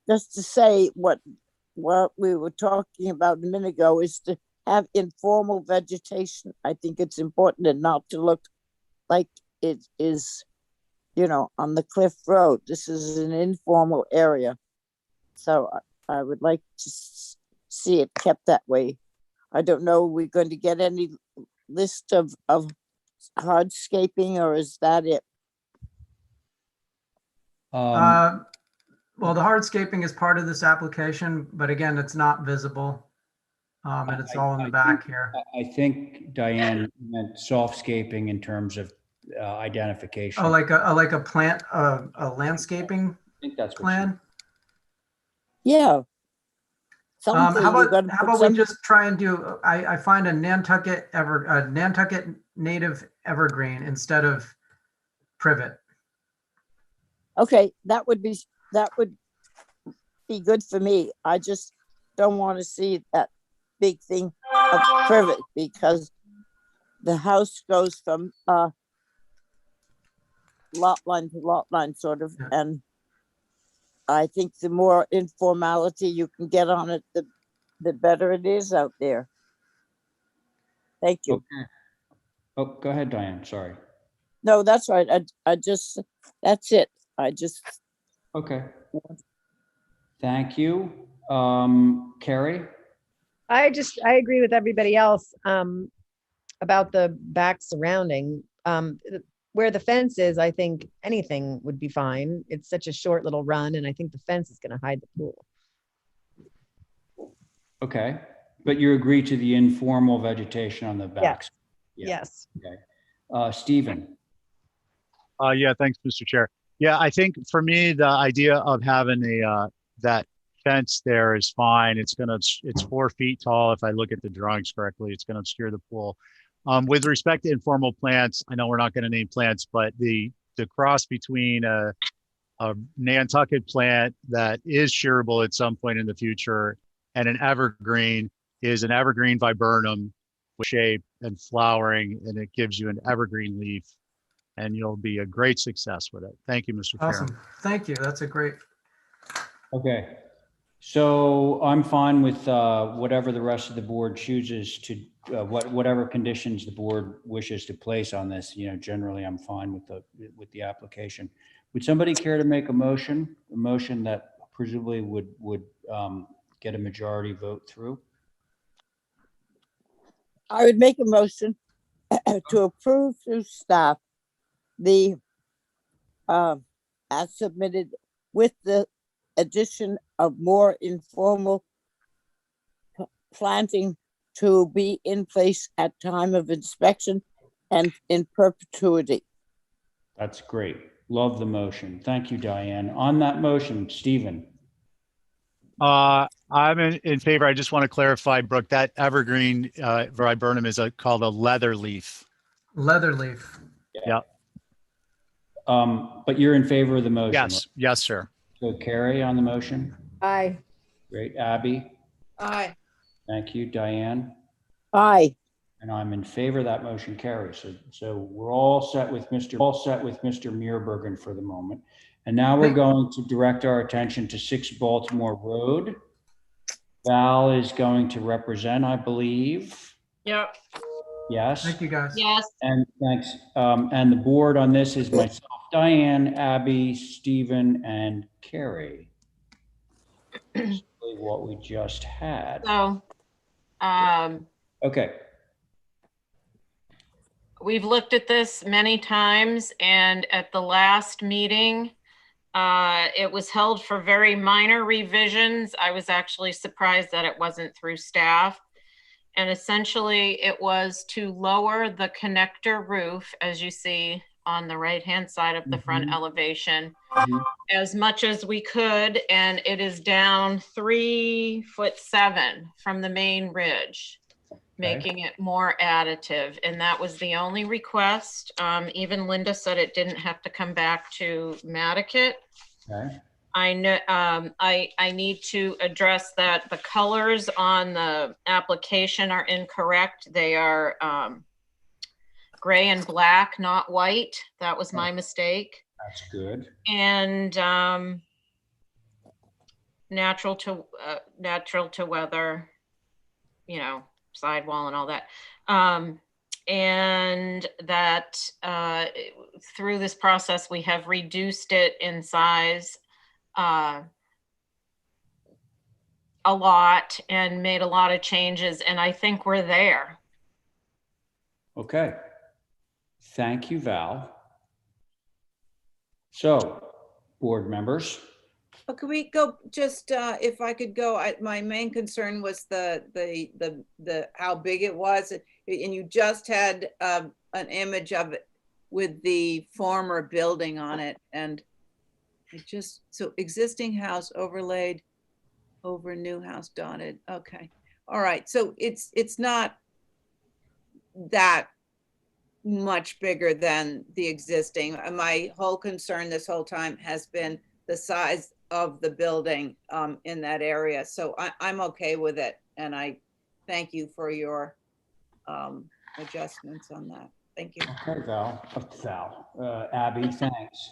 to say what we were talking about a minute ago is to have informal vegetation. I think it's important and not to look like it is, on the Cliff Road. This is an informal area. So I would like to see it kept that way. I don't know, are we going to get any list of hardscaping, or is that it? Well, the hardscaping is part of this application, but again, it's not visible. And it's all in the back here. I think Diane meant softscaping in terms of identification. Oh, like a plant, a landscaping I think that's what plan? Yeah. How Something you gotta about put we some- just try and do, I find a Nantucket native evergreen instead of privet. Okay, that would be good for me. I just don't want to see that big thing of privet, because the house goes from lot line to lot line sort of, Yeah. and I think the more informality you can get on it, the better it is out there. Thank you. Okay. Oh, go ahead, Diane. Sorry. No, that's right. That's it. Okay. Thank you. Carrie? I agree with everybody else about the back surrounding. Where the fence is, I think anything would be fine. It's such a short little run, and I think the fence is going to hide the pool. Okay. But you agree to the informal vegetation on the back? Yes. Yeah. Yes. Okay. Stephen? Yeah, thanks, Mr. Chair. Yeah, I think for me, the idea of having that fence there is fine. It's 4 feet tall. If I look at the drawings correctly, it's going to obscure the pool. With respect to informal plants, I know we're not going to name plants, but the cross between a Nantucket plant that is shearable at some point in the future and an evergreen is an evergreen viburnum with shape and flowering, and it gives you an evergreen leaf, and you'll be a great success with it. Thank you, Mr. Chair. Awesome. Thank you. That's a great. Okay. So I'm fine with whatever the rest of the board chooses to, whatever conditions the board wishes to place on this. Generally I'm fine with the application. Would somebody care to make a motion that presumably would get a majority vote through? I would make a motion to approve through staff the as submitted, with the addition of more informal planting to be in place at time of inspection and in perpetuity. That's great. Love the motion. Thank you, Diane. On that motion, Stephen. I'm in favor. I just want to clarify, Brooke, that evergreen viburnum is called a leather leaf. Leather leaf. Yeah. But you're in favor of the motion? Yes. Right? Yes, sir. So Carrie on the motion. Aye. Great. Abby. Aye. Thank you, Diane. Aye. And I'm in favor of that motion carries. So we're all set with Mr. Muirbergen for the moment. And now we're going to direct our attention to 6 Baltimore Road. Val is going to represent, I believe. Yep. Yes. Thank you, guys. Yes. And thanks. And the board on this is myself, Diane, Abby, Stephen, and Carrie. Basically what we just had. So, Okay. we've looked at this many times, and at the last meeting, it was held for very minor revisions. I was actually surprised that it wasn't through staff. And essentially it was to lower the connector roof, as you see on the right-hand side of the front elevation, as much as we could. And it is down 3'7" from the main ridge, making it more additive. And that was the only request. Even Linda said it didn't have to come back to Nantucket. Okay. I know, I need to address that the colors on the application are incorrect. They are gray and black, not white. That was my mistake. That's good. And natural to weather, you know, sidewall and all that. And that through this process, we have reduced it in size a lot and made a lot of changes, and I think we're there. Okay. Thank you, Val. So, board members. Well, could we go just, if I could go, my main concern was the how big it was. And you just had an image of it with the former building on it. And it just, so existing house overlaid over new house dotted. Okay. All right. So it's not that much bigger than the existing. My whole concern this whole time has been the size of the building in that area. So I'm okay with it. And I thank you for your adjustments on that. Thank you. Okay, Abby, thanks.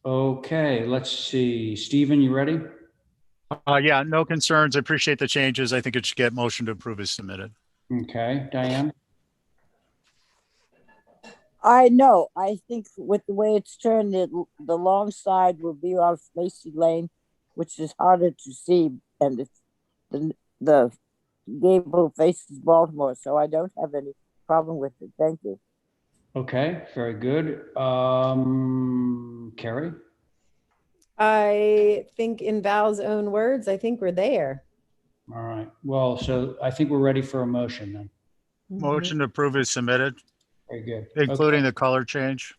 Okay, let's see. Stephen, you ready? Yeah, no concerns. I appreciate the changes. I think it should get motion to approve as submitted. Okay, Diane? I know. I think with the way it's turned, the long side will be off Macy Lane, which is harder to see, and it's the gable faces Baltimore, so I don't have any problem with it. Thank you. Okay, very good. Carrie? I think in Val's own words, I think we're there. All right. Well, so I think we're ready for a motion then. Motion to approve is submitted, Very good. including the color change.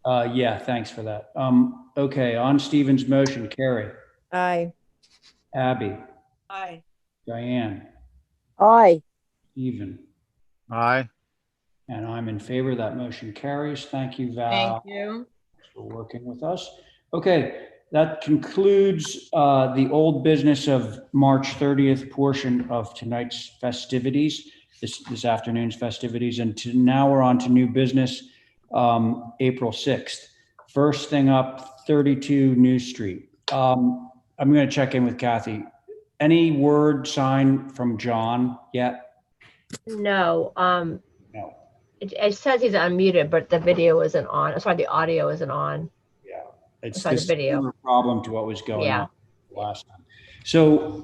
Yeah, thanks for that. Okay, on Stephen's motion, Carrie? Aye. Abby? Aye. Diane? Aye. Stephen? Aye. And I'm in favor. That motion carries. Thank you, Val. Thank you. Thanks for working with us. Okay, that concludes the old business of March 30th portion of tonight's festivities, this afternoon's festivities. And now we're on to new business, April 6th. First thing up, 32 New Street. I'm going to check in with Kathy. Any word, sign from John yet? No, No. it says he's unmuted, but the video isn't on. Sorry, the audio isn't on. Yeah, it's Sorry, the this video. similar problem to what was going Yeah. on last time. So,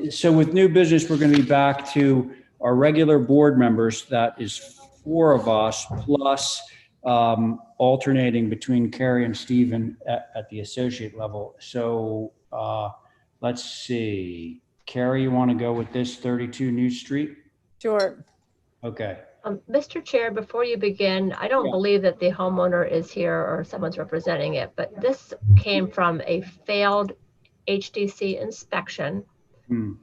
so with new business, we're going to be back to our regular board members. That is 4 of us, plus alternating between Carrie and Stephen at the associate level. So let's see. Carrie, you want to go with this 32 New Street? Sure. Okay. Mr. Chair, before you begin, I don't Yeah. believe that the homeowner is here or someone's representing it, but this came from a failed HDC inspection. Hmm.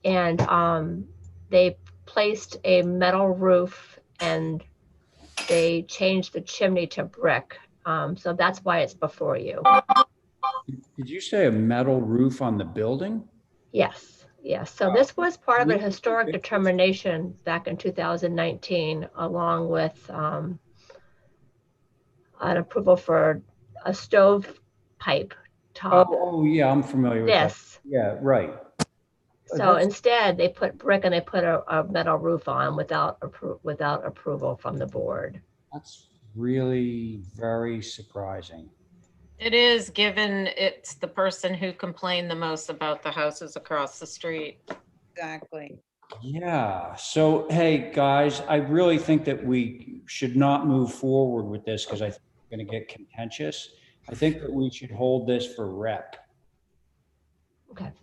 And they placed a metal roof and they changed the chimney to brick. So that's why it's before you. Did you say a metal roof on the building? Yes, yes. So this was part of a historic determination back in 2019, along with an approval for a stove pipe top. Oh, yeah, I'm familiar with that. This. Yeah, right. So That's- instead, they put brick and they put a metal roof on without approval from the board. That's really very surprising. It is, given it's the person who complained the most about the houses across the street. Exactly. Yeah, so hey, guys, I really think that we should not move forward with this because I think we're going to get contentious. I think that we should hold this for rep.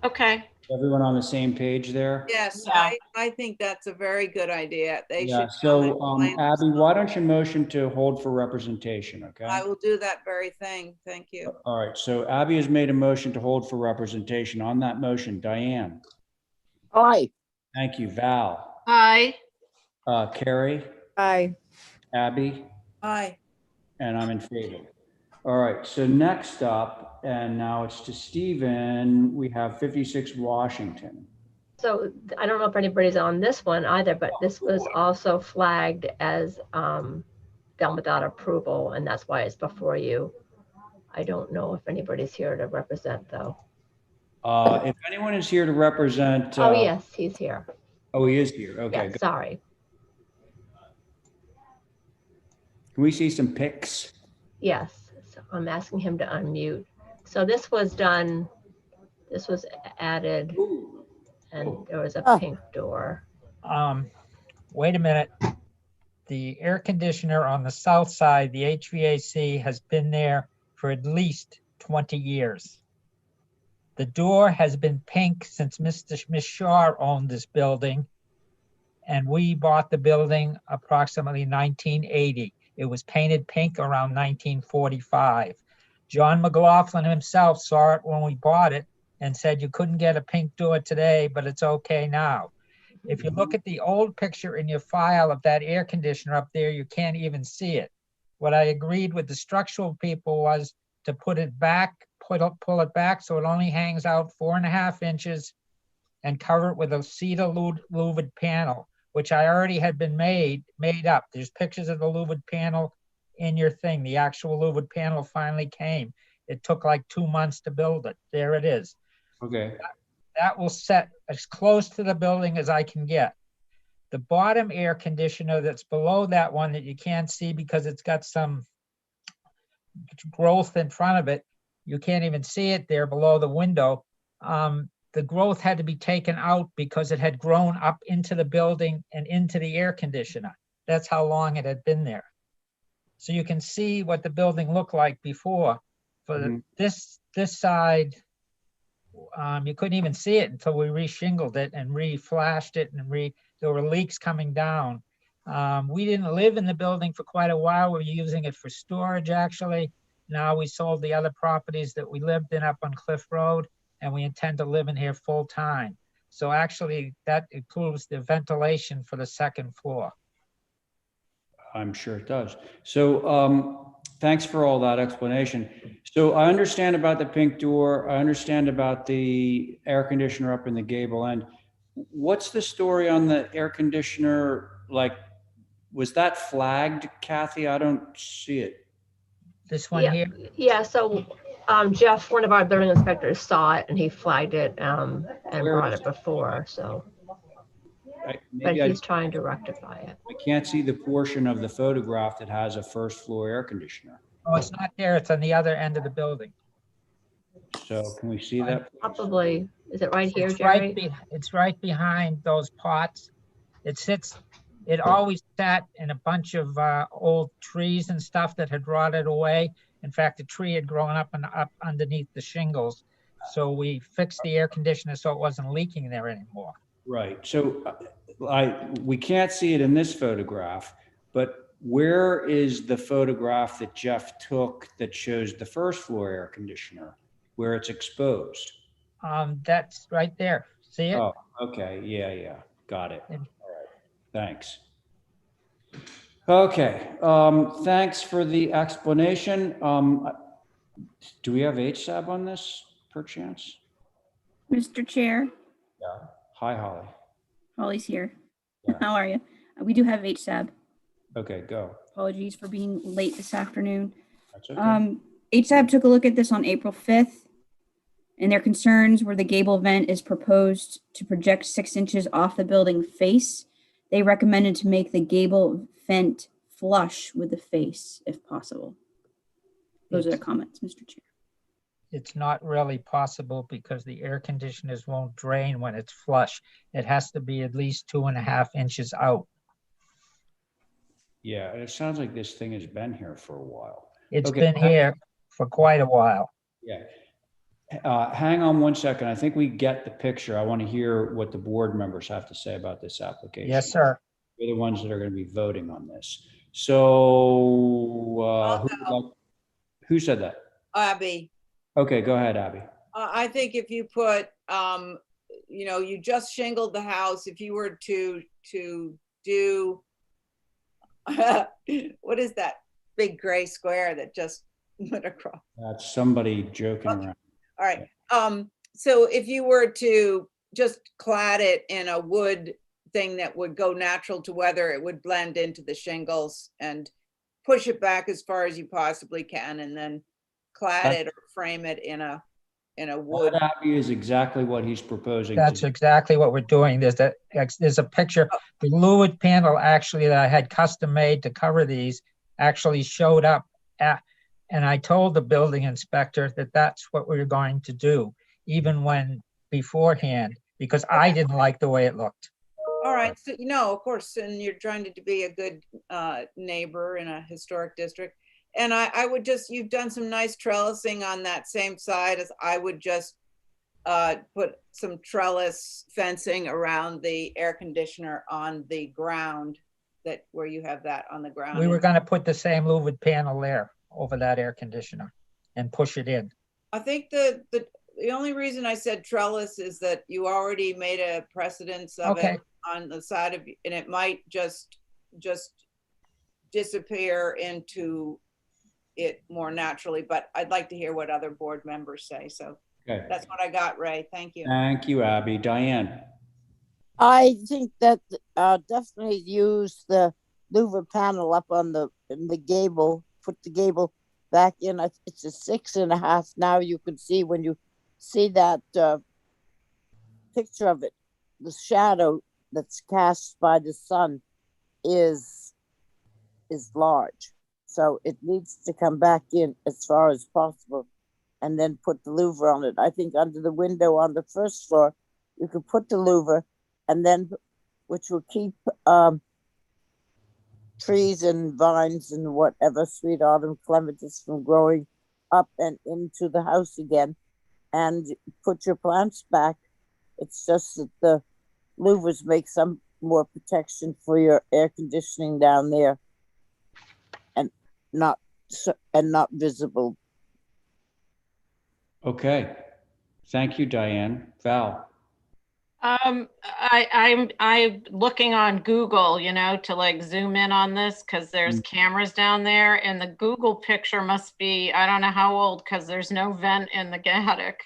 Okay. Everyone on the same page there? Yes, Yeah. I think that's a very good idea. They Yeah, should. so Abby, why don't you motion to hold for representation, okay? I will do that very thing. Thank you. All right, so Abby has made a motion to hold for representation. On that motion, Diane. Aye. Thank you, Val. Hi. Carrie, Aye. Abby, Aye. and I'm in favor. All right, so next up, and now it's to Stephen, we have 56 Washington. So I don't know if anybody's on this one either, but this was also flagged as done without approval, and that's why it's before you. I don't know if anybody's here to represent though. If anyone is here to represent. Oh, yes, he's here. Oh, he is here, okay. Yeah, good. sorry. Can we see some pics? Yes, so I'm asking him to unmute. So this was done, this was added, and there was a Oh. pink door. Wait a minute. The air conditioner on the south side, the HVAC, has been there for at least 20 years. The door has been pink since Miss Shaw owned this building, and we bought the building approximately 1980. It was painted pink around 1945. John McLaughlin himself saw it when we bought it and said you couldn't get a pink door today, but it's okay now. If you look at the old picture in your file of that air conditioner up there, you can't even see it. What I agreed with the structural people was to put it back, pull it back so it only hangs out 4.5 inches and cover it with a cedar louvered panel, which I already had been made up. There's pictures of the louvered panel in your thing. The actual louvered panel finally came. It took like 2 months to build it. There it is. Okay. That will set as close to the building as I can get. The bottom air conditioner that's below that one that you can't see because it's got some growth in front of it, you can't even see it there below the window. The growth had to be taken out because it had grown up into the building and into the air conditioner. That's how long it had been there. So you can see what the building looked like before. For this side, you couldn't even see it until we re-shingled it and re-flashed it, and there were leaks coming down. We didn't live in the building for quite a while. We were using it for storage, actually. Now we sold the other properties that we lived in up on Cliff Road, and we intend to live in here full time. So actually that improves the ventilation for the second floor. I'm sure it does. So thanks for all that explanation. So I understand about the pink door. I understand about the air conditioner up in the gable end. What's the story on the air conditioner? Like, was that flagged, Kathy? I don't see it. This one Yeah, here? yeah, so Jeff, one of our building inspectors, saw it and he flagged it and Where brought is it before, so. But Maybe I he's trying to rectify it. can't see the portion of the photograph that has a first floor air conditioner. Oh, it's not there. It's on the other end of the building. So can we see that? Probably, is it right here, Jerry? It's right behind those pots. It always sat in a bunch of old trees and stuff that had rotted away. In fact, the tree had grown up underneath the shingles. So we fixed the air conditioner so it wasn't leaking there anymore. Right. So we can't see it in this photograph, but where is the photograph that Jeff took that shows the first floor air conditioner where it's exposed? That's right there. See it? Oh, okay. Yeah. Got it. All And- right. Thanks. Okay. Thanks for the explanation. Do we have HSAB on this perchance? Mr. Chair, Yeah. Hi, Holly. Holly's here. Yeah. How are you? We do have HSAB. Okay, go. Apologies for being late this afternoon. That's okay. HSAB took a look at this on April 5th, and their concerns were the gable vent is proposed to project 6 inches off the building face. They recommended to make the gable vent flush with the face if possible. Those are the comments, Mr. Chair. It's not really possible because the air conditioners won't drain when it's flush. It has to be at least 2.5 inches out. Yeah, it sounds like this thing has been here for a while. It's Okay. been here for quite a while. Yeah. Hang on one second. I think we get the picture. I want to hear what the board members have to say about this application. Yes, sir. We're the ones that are going to be voting on this. So who said that? Abby. Okay, go ahead, Abby. I think if you put, you just shingled the house, if you were to do, what is that big gray square that just went across? That's somebody joking around. All right. So if you were to just clad it in a wood thing that would go natural to weather, it would blend into the shingles, and push it back as far as you possibly can, and then clad it or frame it in a wood. That Abby is exactly what he's proposing. That's exactly what we're doing. There's a picture. The louvered panel actually that I had custom made to cover these actually showed up and I told the building inspector that that's what we were going to do, even when beforehand, because I didn't like the way it looked. All right, so of course, and you're trying to be a good neighbor in a historic district. And I would just, you've done some nice trellising on that same side, as I would just put some trellis fencing around the air conditioner on the ground, that where you have that on the ground. We were going to put the same louvered panel there over that air conditioner and push it in. I think the only reason I said trellis is that you already made a precedence of it on the side of, and it might just disappear into it more naturally, but I'd like to hear what other board members say. So that's what I got, Ray. Thank you. Thank you, Abby. Diane. I think that definitely use the louver panel up on in the gable, put the gable back in. It's a 6.5. Now you can see, when you see that picture of it, the shadow that's cast by the sun is large. So it needs to come back in as far as possible, and then put the louver on it. I think under the window on the first floor, you could put the louver, and then, which will keep trees and vines and whatever, sweet autumn clematis, from growing up and into the house again, and put your plants back. It's just that the louvers make some more protection for your air conditioning down there, and not visible. Okay. Thank you, Diane. Val. I'm looking on Google, to like zoom in on this, because there's cameras down there, and the Google picture must be, I don't know how old, because there's no vent in the attic.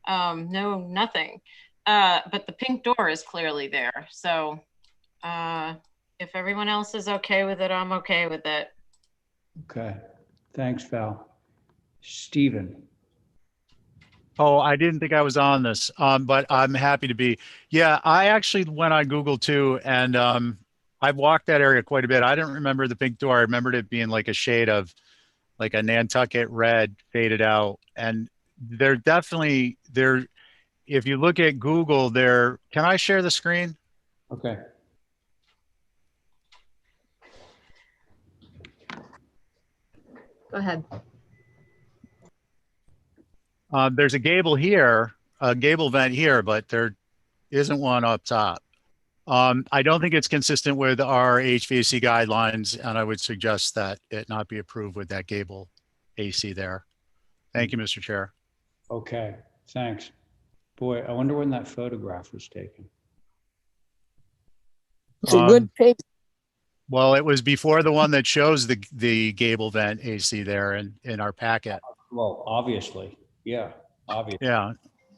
Nothing. But the pink door is clearly there. So if everyone else is okay with it, I'm okay with it. Okay. Thanks, Val. Stephen. Oh, I didn't think I was on this, but I'm happy to be. Yeah, I actually went on Google too, and I've walked that area quite a bit. I didn't remember the pink door. I remembered it being like a shade of like a Nantucket red faded out. And they're definitely there. If you look at Google there, can I share the screen? Okay. Go ahead. There's a gable here, a gable vent here, but there isn't one up top. I don't think it's consistent with our HVAC guidelines, and I would suggest that it not be approved with that gable AC there. Thank you, Mr. Chair. Okay, thanks. Boy, I wonder when that photograph was taken. It's a good picture. Well, it was before the one that shows the gable vent AC there in our packet. Well, obviously, yeah, obviously. Yeah, I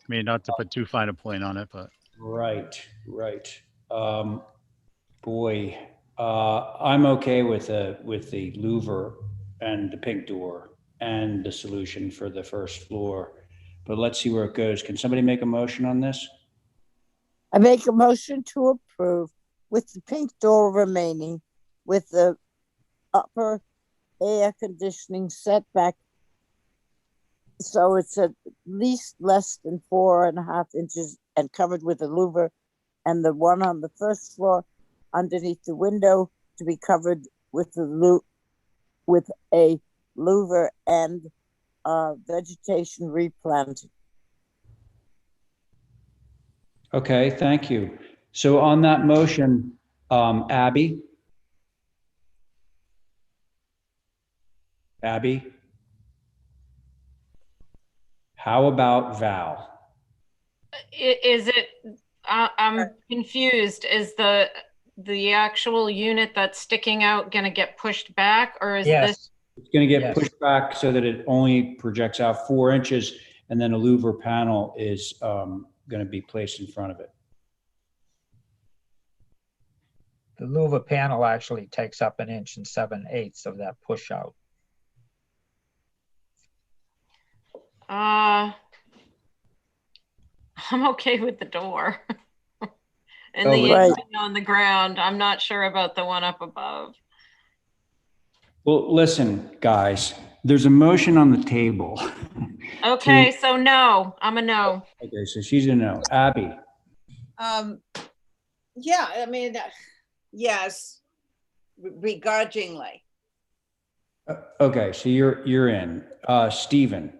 mean, not to put too fine a point on it, but. Right. Boy, I'm okay with the louver and the pink door and the solution for the first floor, but let's see where it goes. Can somebody make a motion on this? I make a motion to approve with the pink door remaining, with the upper air conditioning setback. So it's at least less than 4.5 inches and covered with a louver, and the one on the first floor underneath the window to be covered with a louver and vegetation replanting. Okay, thank you. So on that motion, Abby? How about Val? Is it, I'm confused. Is the actual unit that's sticking out going to get pushed back, or is this? It's going to get pushed back so that it only projects out 4 inches, and then a louver panel is going to be placed in front of it. The louver panel actually takes up 1 7/8 of that push out. I'm okay with the door. And the right. engine on the ground. I'm not sure about the one up above. Well, listen, guys, there's a motion on the table. Okay, so no, I'm a no. Okay, so she's a no. Abby? Yeah, I mean, yes, begrudgingly. Okay, so you're in. Stephen?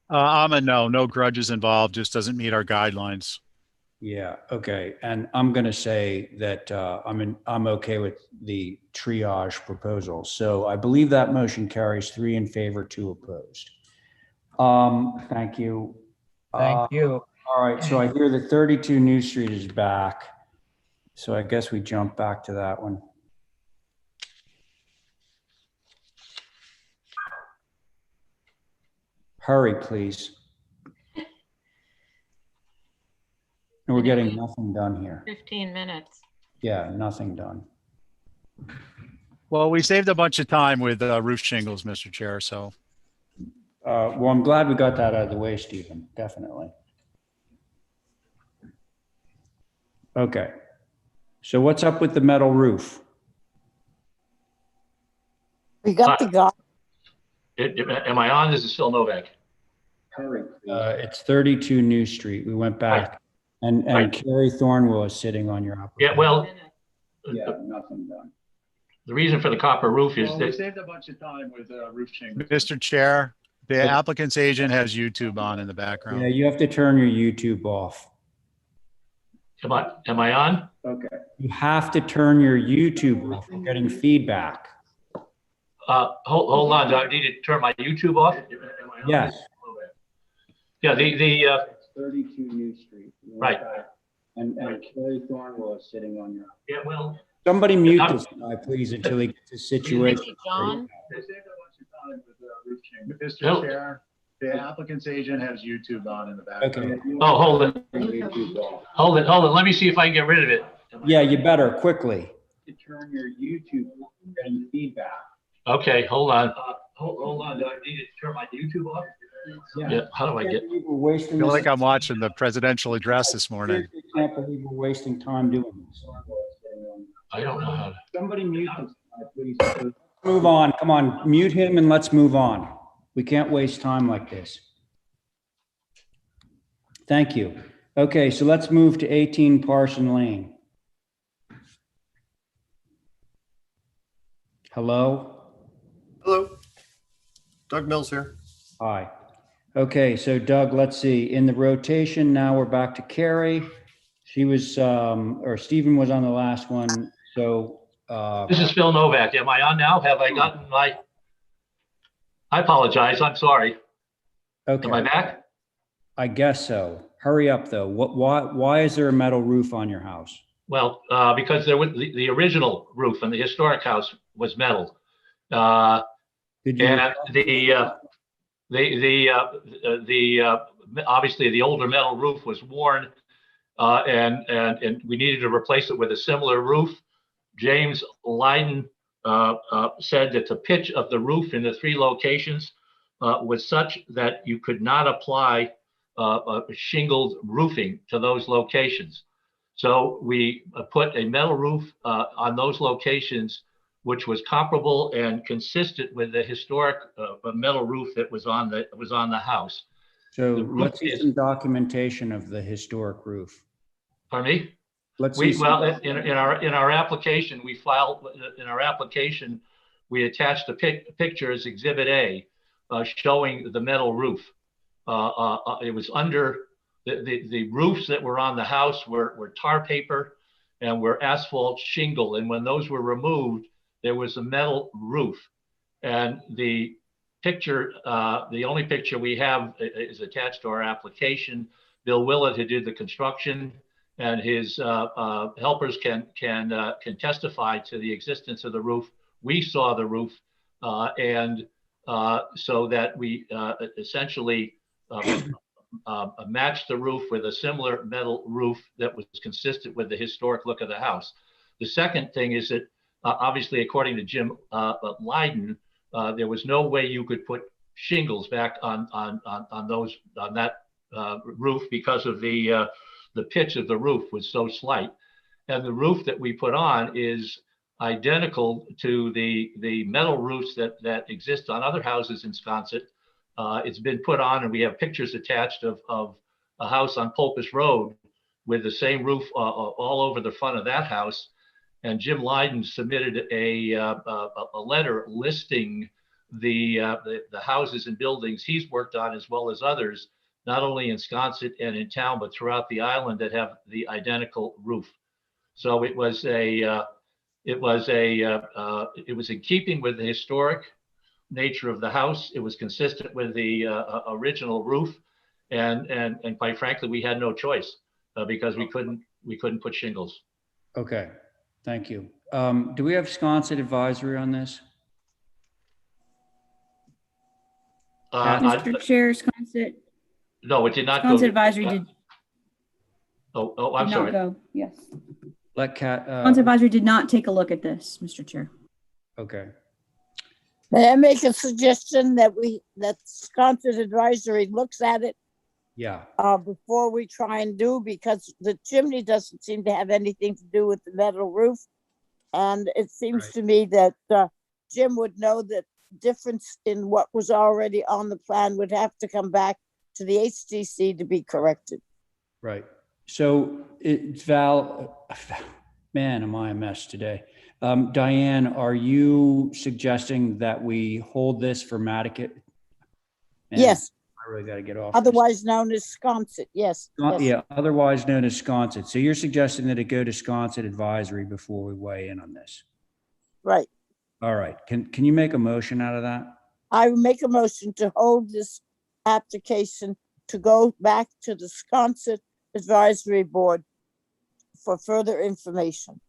I'm a no. No grudges involved. Just doesn't meet our guidelines. Yeah, okay. And I'm going to say that I'm okay with the triage proposal. So I believe that motion carries 3 in favor, 2 opposed. Thank you. Thank you. All right, so I hear that 32 New Street is back. So I guess we jump back to that one. Hurry, please. And we're getting nothing done here. 15 minutes. Yeah, nothing done. Well, we saved a bunch of time with roof shingles, Mr. Chair, so. Well, I'm glad we got that out of the way, Stephen, definitely. Okay. So what's up with the metal roof? We got the guy. Am I on? This is Phil Novak. It's 32 New Street. We went back. And Carrie Thornwell is sitting on your application. Yeah, well, Yeah, nothing done. the reason for the copper roof is Well, we that, saved a bunch of time with roof shingles. Mr. Chair, the applicant's agent has YouTube on in the background. Yeah, you have to turn your YouTube off. am I on? Okay. You have to turn your YouTube off. We're getting feedback. Hold on, do I need to turn my YouTube off? Yes. Yeah, the 32 New Street. Right. And Carrie Thornwell is sitting on your. Yeah, well. Somebody mute this guy, please, until he gets his situation. John? Mr. Chair, the applicant's agent has YouTube on in the background. Okay. Oh, hold it. Let me see if I can get rid of it. Yeah, you better quickly. Turn your YouTube off. We're getting feedback. Okay, hold on. Hold on. Do I need to turn my YouTube off? Yeah. How do I get? I feel like I'm watching the presidential address this morning. I can't believe we're wasting time doing this. I don't know how to. Somebody mute this guy, please. Move on. Come on, mute him and let's move on. We can't waste time like this. Thank you. Okay, so let's move to 18 Parson Lane. Hello? Hello. Doug Mills here. Hi. Okay, so Doug, let's see. In the rotation, now we're back to Carrie. She was, or Stephen was on the last one. So, This is Phil Novak. Am I on now? Have I gotten my, I apologize. I'm sorry. okay. Am I back? I guess so. Hurry up though. Why is there a metal roof on your house? Well, because there was the original roof and the historic house was metal. Did you? And obviously the older metal roof was worn, and we needed to replace it with a similar roof. James Lydon said that the pitch of the roof in the 3 locations was such that you could not apply shingled roofing to those locations. So we put a metal roof on those locations, which was comparable and consistent with the historic metal roof that was on the house. So The roof let's see is- some documentation of the historic roof. Pardon me? Let's see. In our application, we attached a picture as Exhibit A, showing the metal roof. It was under the roofs that were on the house were tar paper and were asphalt shingle, and when those were removed, there was a metal roof. And the picture, the only picture we have is attached to our application. Bill Willett, who did the construction, and his helpers can testify to the existence of the roof. We saw the roof, and so that we essentially matched the roof with a similar metal roof that was consistent with the historic look of the house. The second thing is that obviously, according to Jim Lydon, there was no way you could put shingles back on that roof because of the pitch of the roof was so slight. And the roof that we put on is identical to the metal roofs that exist on other houses in Sconset. It's been put on, and we have pictures attached of a house on Pulpus Road with the same roof all over the front of that house. And Jim Lydon submitted a letter listing the houses and buildings he's worked on, as well as others, not only in Sconset and in town, but throughout the island, that have the identical roof. So it was in keeping with the historic nature of the house. It was consistent with the original roof, and quite frankly, we had no choice because we couldn't put shingles. Okay, thank you. Do we have Sconset advisory on this? Mr. Chair, Sconset. No, it did not go. Sconset advisory did. Oh, I'm did sorry. not go. Yes. Let Kat. Sconset advisory did not take a look at this, Mr. Chair. Okay. May I make a suggestion that Sconset advisory looks at it Yeah. before we try and do, because the chimney doesn't seem to have anything to do with the metal roof. And it seems to me that Jim would know that difference in what was already on the plan would have to come back to the HDC to be corrected. Right. So it's Val, man, am I a mess today. Diane, are you suggesting that we hold this for Nantucket? Yes. I really got to get off. Otherwise known as Sconset, yes. Yeah, otherwise known as Sconset. So you're suggesting that it go to Sconset advisory before we weigh in on this? Right. All right. Can you make a motion out of that? I would make a motion to hold this application to go back to the Sconset Advisory Board for further information.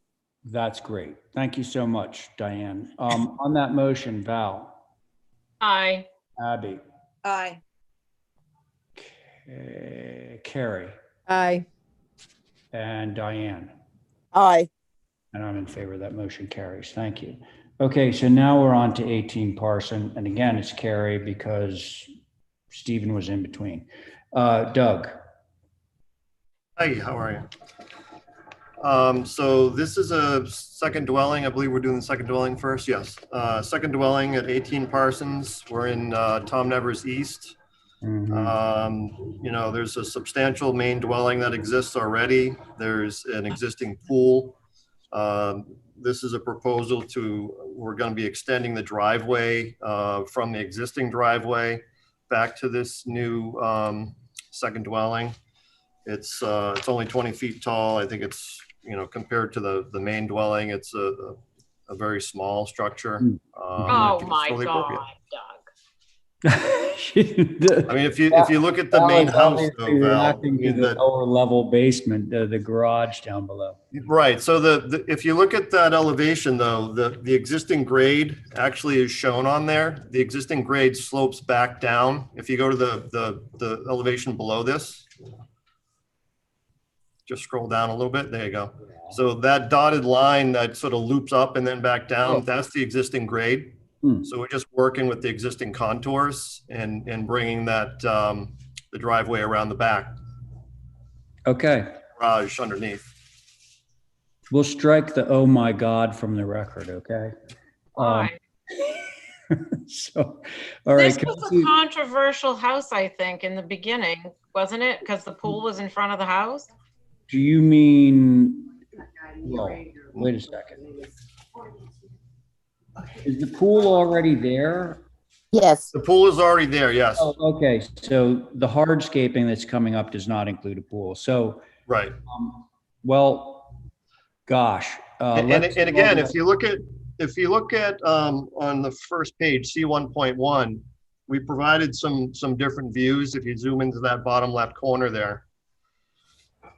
That's great. Thank you so much, Diane. On that motion, Val. Aye. Abby. Aye. Carrie. Aye. And Diane. Aye. And I'm in favor of that. Motion carries. Thank you. Okay, so now we're on to 18 Parson. And again, it's Carrie because Stephen was in between. Doug. Hi, how are you? So this is a second dwelling. I believe we're doing the second dwelling first. Yes. Second dwelling at 18 Parsons. We're in Tom Nevers East. You know, there's a substantial main dwelling that exists already. There's an existing pool. This is a proposal we're going to be extending the driveway from the existing driveway back to this new second dwelling. It's only 20 feet tall. I think it's, you know, compared to the main dwelling, it's a very small structure. I Oh think it's my totally appropriate. God, Doug. I mean, if you look at the Val main is house, obviously though, Val, I reacting to mean, the lower level basement, the garage down below. right. So if you look at that elevation, though, the existing grade actually is shown on there. The existing grade slopes back down. If you go to the elevation below this, just scroll down a little bit. There you go. So that dotted line that sort of loops up and then back down, that's the existing grade. So we're just working with the existing contours and bringing that the driveway around the back. Okay. Garage underneath. We'll strike the "oh my God" from the record. Okay. Why? So, all right. This was a controversial house, I think, in the beginning, wasn't it? Because the pool was in front of the house. Do you mean? Well, wait a second. Is the pool already there? Yes. The pool is already there, yes. Oh, okay. So the hardscaping that's coming up does not include a pool. So, right. Well, gosh. And again, if you look at on the first page, C1.1, we provided some different views. If you zoom into that bottom left corner there.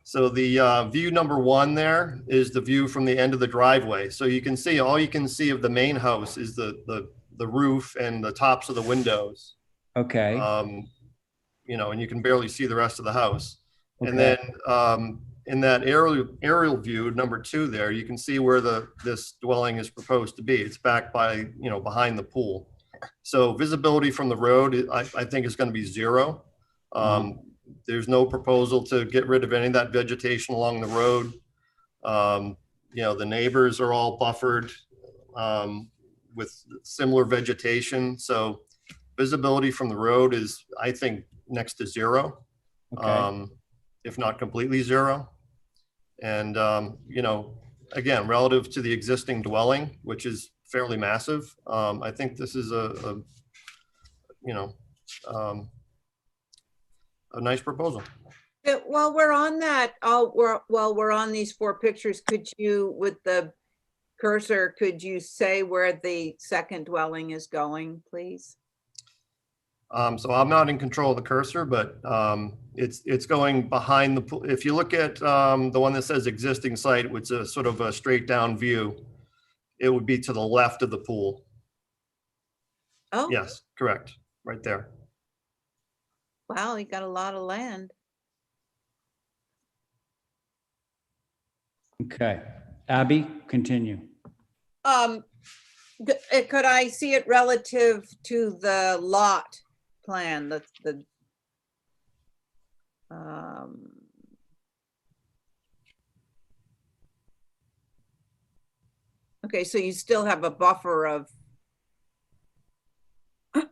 So the view number 1 there is the view from the end of the driveway. So you can see, all you can see of the main house is the roof and the tops of the windows. Okay. You know, and you can barely see the rest of the house. Okay. And then in that aerial view, number 2 there, you can see where this dwelling is proposed to be. It's back by, you know, behind the pool. So visibility from the road, I think is going to be 0. There's no proposal to get rid of any of that vegetation along the road. You know, the neighbors are all buffered with similar vegetation. So visibility from the road is, I think, next to 0, Okay. if not completely 0. And, you know, again, relative to the existing dwelling, which is fairly massive, I think this is a you know, a nice proposal. While we're on that, while we're on these 4 pictures, could you, with the cursor, could you say where the second dwelling is going, please? So I'm not in control of the cursor, but it's going behind the pool. If you look at the one that says existing site, which is a sort of a straight down view, it would be to the left of the pool. Oh. Yes, correct. Right there. Wow, you got a lot of land. Okay. Abby, continue. Could I see it relative to the lot plan? Okay, so you still have a buffer of.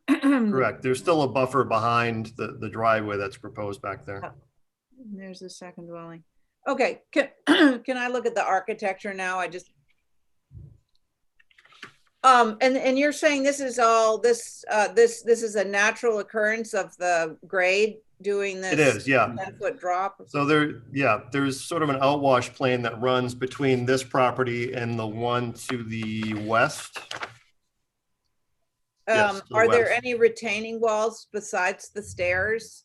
Correct. There's still a buffer behind the driveway that's proposed back there. There's the second dwelling. Okay, can I look at the architecture now? I just. And you're saying this is all this is a natural occurrence of the grade doing this. It is, yeah. 10-foot drop. So there's sort of an outwash plane that runs between this property and the one to the west. Yes, to the Are there west. any retaining walls besides the stairs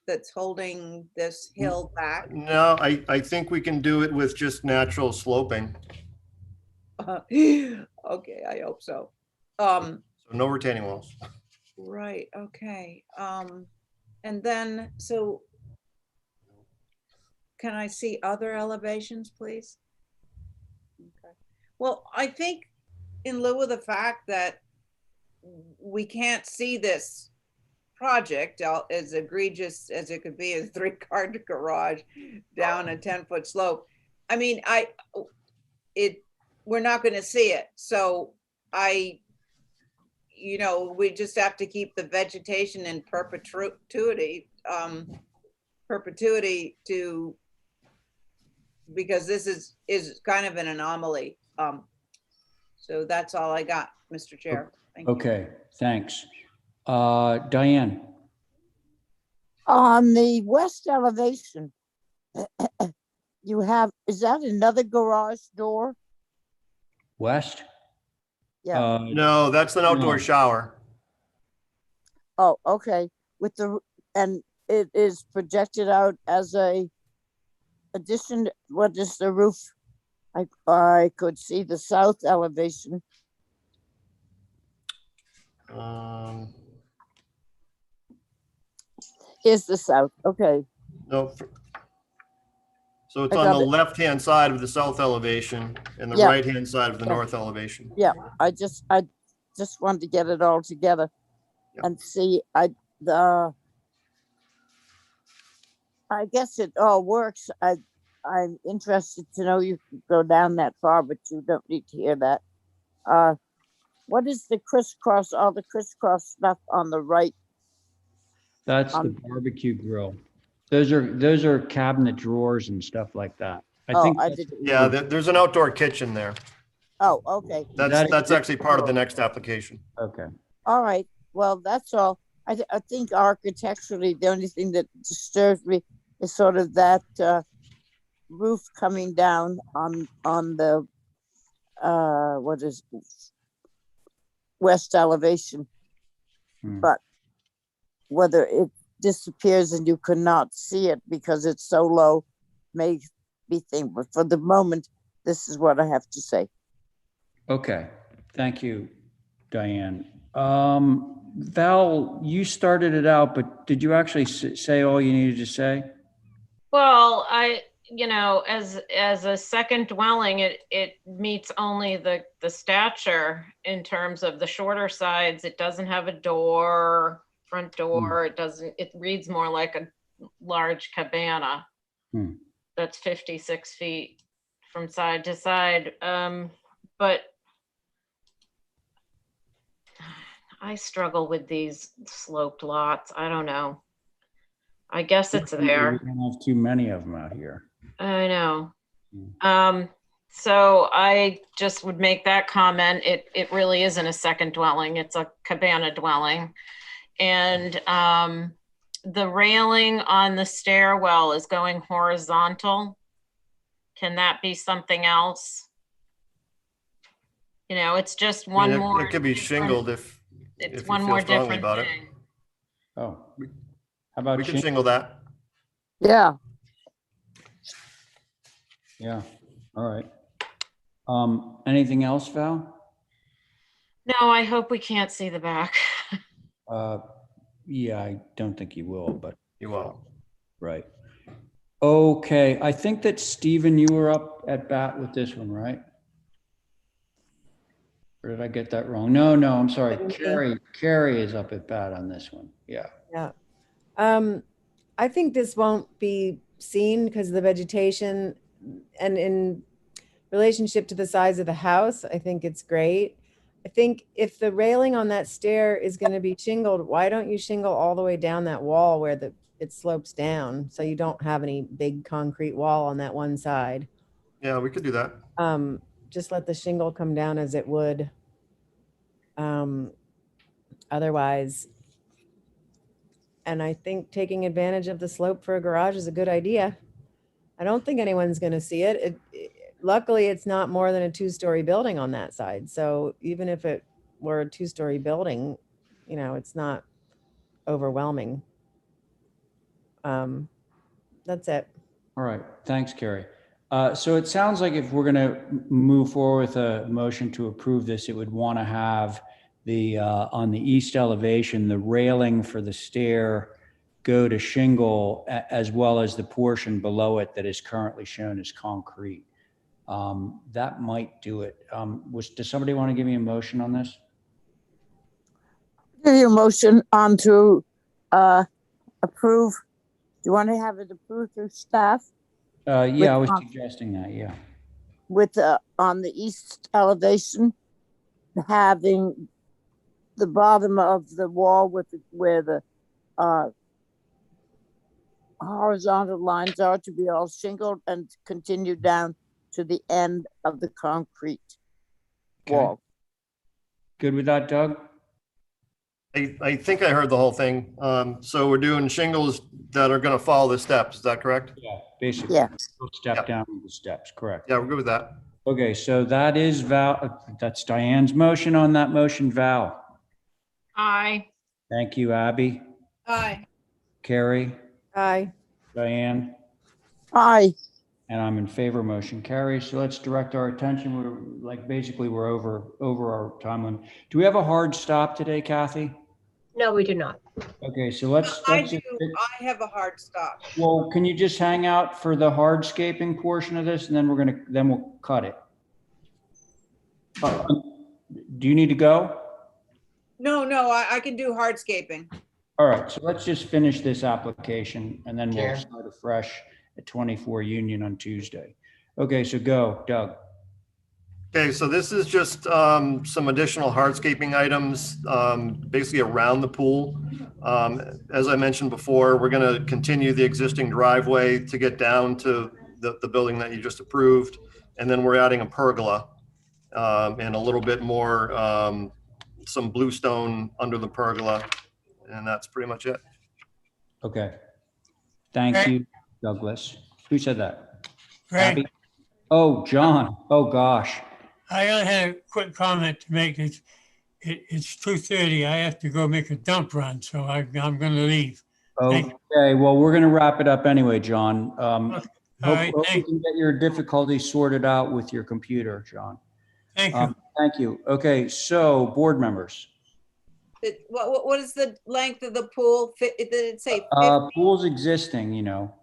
that's holding this hill back? No, I think we can do it with just natural sloping. Okay, I hope so. So no retaining walls. Right, okay. And then, so can I see other elevations, please? Okay. Well, I think in lieu of the fact that we can't see this project as egregious as it could be, a 3-car garage down a 10-foot slope. I mean, we're not going to see it. So we just have to keep the vegetation in perpetuity because this is kind of an anomaly. So that's all I got, Mr. Chair. Thank you. Okay, thanks. Diane. On the west elevation, You have, is that another garage door? West? Yeah. No, that's an outdoor No. shower. Oh, okay. With the, and it is projected out as a addition. What is the roof? I could see the south elevation. Um, Here's the south. Okay. no. So it's I on got the it. left-hand side of the south elevation and the Yeah. right-hand side of the Yeah. north elevation. Yeah. I just wanted to get it all together and see. The I guess it all works. I'm interested to know you can go down that far, but you don't need to hear that. What is the crisscross, all the crisscross stuff on the right? That's the barbecue grill. Those are cabinet drawers and stuff like that. I think that's what we Yeah, were- there's an outdoor kitchen there. Oh, okay. That's actually part of the next application. Okay. All right. Well, that's all. I think architecturally, the only thing that disturbs me is sort of that roof coming down on the what is west elevation. But whether it disappears and you could not see it because it's so low makes me think. But for the moment, this is what I have to say. Okay, thank you, Diane. Val, you started it out, but did you actually say all you needed to say? Well, as a second dwelling, it meets only the stature in terms of the shorter sides. It doesn't have a door, front door. It reads more like a large cabana that's 56 feet from side to side. But I struggle with these sloped lots. I don't know. I guess it's there. We don't have too many of them out here. I know. So I just would make that comment. It really isn't a second dwelling. It's a cabana dwelling. And the railing on the stairwell is going horizontal. Can that be something else? It's just one more. It could be shingled if It's you one feel more strongly different about thing. Oh, how about We can shingle that. Yeah. Yeah, all right. Anything else, Val? No, I hope we can't see the back. Yeah, I don't think you will, but. You won't. Right. Okay, I think that Stephen, you were up at bat with this one, right? Or did I get that wrong? No, I'm sorry. Carrie is up at bat on this one. Yeah. Yeah. I think this won't be seen because of the vegetation, and in relationship to the size of the house, I think it's great. I think if the railing on that stair is going to be shingled, why don't you shingle all the way down that wall where it slopes down, so you don't have any big concrete wall on that one side? Yeah, we could do that. Just let the shingle come down as it would. Otherwise, and I think taking advantage of the slope for a garage is a good idea. I don't think anyone's going to see it. Luckily, it's not more than a 2-story building on that side. So even if it were a 2-story building, it's not overwhelming. That's it. All right, thanks, Carrie. So it sounds like if we're gonna move forward with a motion to approve this, it would want to have on the east elevation, the railing for the stair go to shingle, as well as the portion below it that is currently shown as concrete. That might do it. Does somebody want to give me a motion on this? Give you a motion on to approve. Do you want to have it approved through staff? Yeah, I was suggesting that, yeah. With on the east elevation, having the bottom of the wall where the horizontal lines are to be all shingled and continue down to the end of the concrete wall. Good with that, Doug? I think I heard the whole thing. So we're doing shingles that are going to follow the steps. Is that correct? Yeah, basically. Yeah. Step Yeah. down the steps, correct. Yeah, we're good with that. Okay, so that is that's Diane's motion on that motion. Val. Aye. Thank you, Abby. Aye. Carrie, Aye. Diane, Aye. and I'm in favor. Motion carries. So let's direct our attention. We're like, basically we're over our time limit. Do we have a hard stop today, Kathy? No, we do not. Okay, so let's I do. I have a hard stop. well, can you just hang out for the hardscaping portion of this, and then we'll cut it. Do you need to go? No, I can do hardscaping. All right, so let's just finish this application and then we'll start afresh at 24 Union on Tuesday. Okay, so go, Doug. Okay, so this is just some additional hardscaping items, basically around the pool. As I mentioned before, we're going to continue the existing driveway to get down to the building that you just approved. And then we're adding a pergola and a little bit more, some bluestone under the pergola. And that's pretty much it. Okay. Thank you, Douglas. Who said that? Great. Abby? Oh, John. Oh, gosh. I only had a quick comment to make. It's 2:30. I have to go make a dump run, so I'm going to leave. Okay, well, we're going to wrap it up anyway, John. All right, Hope you can get your difficulties sorted out with your computer, John. Thank you. Thank you. Okay, so board members. What is the length of the pool? Did it say 50? Pool's existing, you know.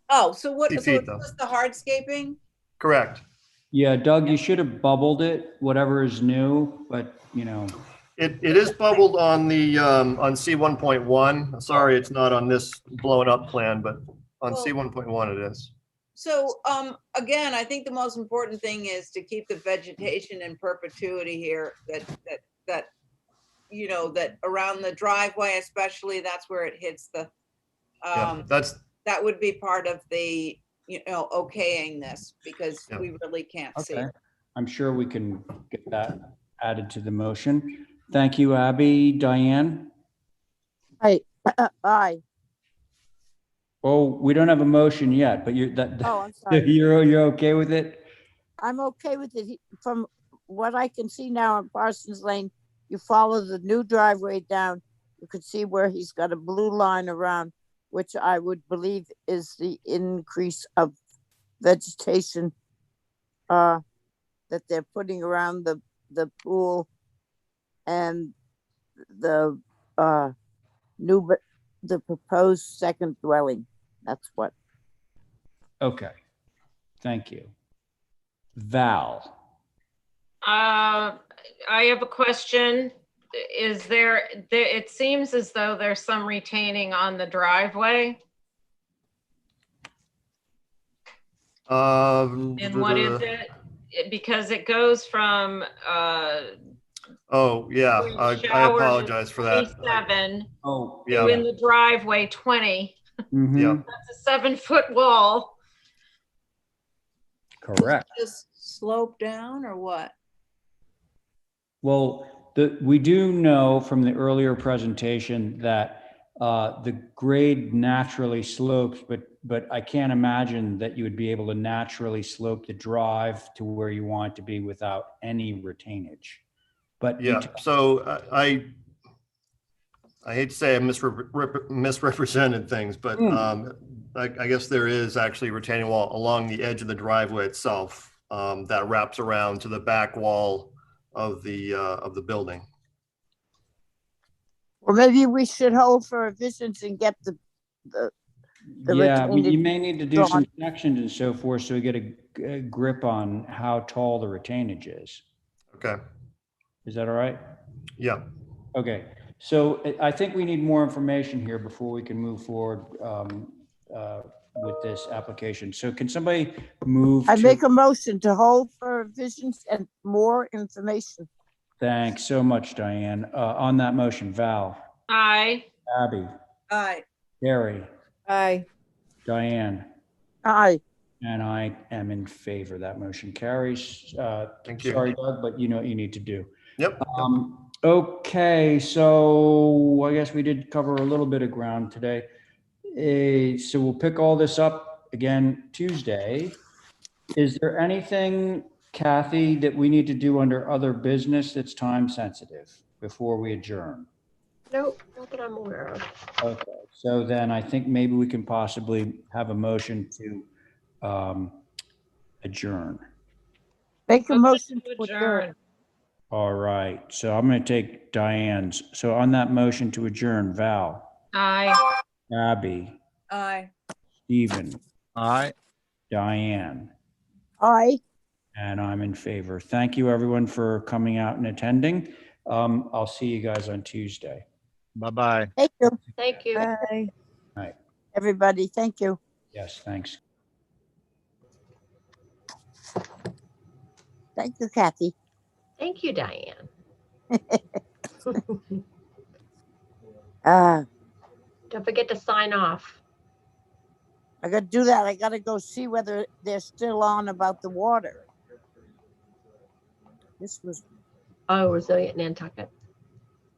Oh, so what, 50 so feet, it's though. just the hardscaping? Correct. Yeah, Doug, you should have bubbled it, whatever is new, but you know. It is bubbled on the on C1.1. Sorry, it's not on this blown up plan, but on Well- C1.1 it is. So, again, I think the most important thing is to keep the vegetation in perpetuity here, that, you know, that around the driveway especially, that's where it hits the, Yeah, that would be part of the, you know, okaying this, because Yeah. we really can't see. Okay. I'm sure we can get that added to the motion. Thank you, Abby. Diane? Aye. Aye. Oh, we don't have a motion yet, but Oh, I'm sorry. you're okay with it? I'm okay with it. From what I can see now on Parsons Lane, you follow the new driveway down, you could see where he's got a blue line around, which I would believe is the increase of vegetation that they're putting around the pool and the the proposed second dwelling. That's what. Okay. Thank you. Val? I have a question. Is there, it seems as though there's some retaining on the driveway. And what is it? Because it goes from, Oh, yeah, I shower apologize for that. 27 Oh, Yeah. to in the driveway 20. mhm. Yeah. That's a 7-foot wall. Correct. Just slope down or what? Well, we do know from the earlier presentation that the grade naturally slopes, but I can't imagine that you would be able to naturally slope the drive to where you want it to be without any retainage. But Yeah, so I hate to say I misrepresented things, but I guess there is actually a retaining wall along the edge of the driveway itself that wraps around to the back wall of the building. Or maybe we should hold for revisions and get the yeah, I mean, you retained may need to do drawn. some sections and so forth so we get a grip on how tall the retainage is. Okay. Is that all right? Yeah. Okay, so I think we need more information here before we can move forward with this application. So can somebody move? I to- make a motion to hold for revisions and more information. Thanks so much, Diane. On that motion, Val, Aye. Abby, Aye. Gary, Aye. Diane, Aye. and I am in favor. That motion carries. Thank you. Sorry, Doug, but you know what you need to do. Yep. Okay, so I guess we did cover a little bit of ground today. So we'll pick all this up again Tuesday. Is there anything, Kathy, that we need to do under other business that's time sensitive before we adjourn? Nope, not that I'm aware of. Okay, so then I think maybe we can possibly have a motion to adjourn. Make a motion To to adjourn. All right, so I'm going to take Diane's. So on that motion to adjourn, Val, Aye. Abby, Aye. Stephen, Aye. Diane, Aye. and I'm in favor. Thank you, everyone, for coming out and attending. I'll see you guys on Tuesday. Bye-bye. Thank you, Thank you. Bye. All right. everybody. Thank you. Yes, thanks. Thank you, Kathy. Thank you, Diane. Don't forget to sign off. I got to do that. I got to go see whether they're still on about the water. This was, Oh, Resilient Nantucket.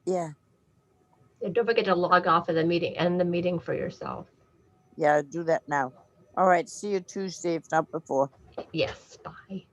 yeah, And don't forget to log off of the meeting, end the meeting for yourself. yeah, do that now. All right. See you Tuesday, if not before. Yes, bye.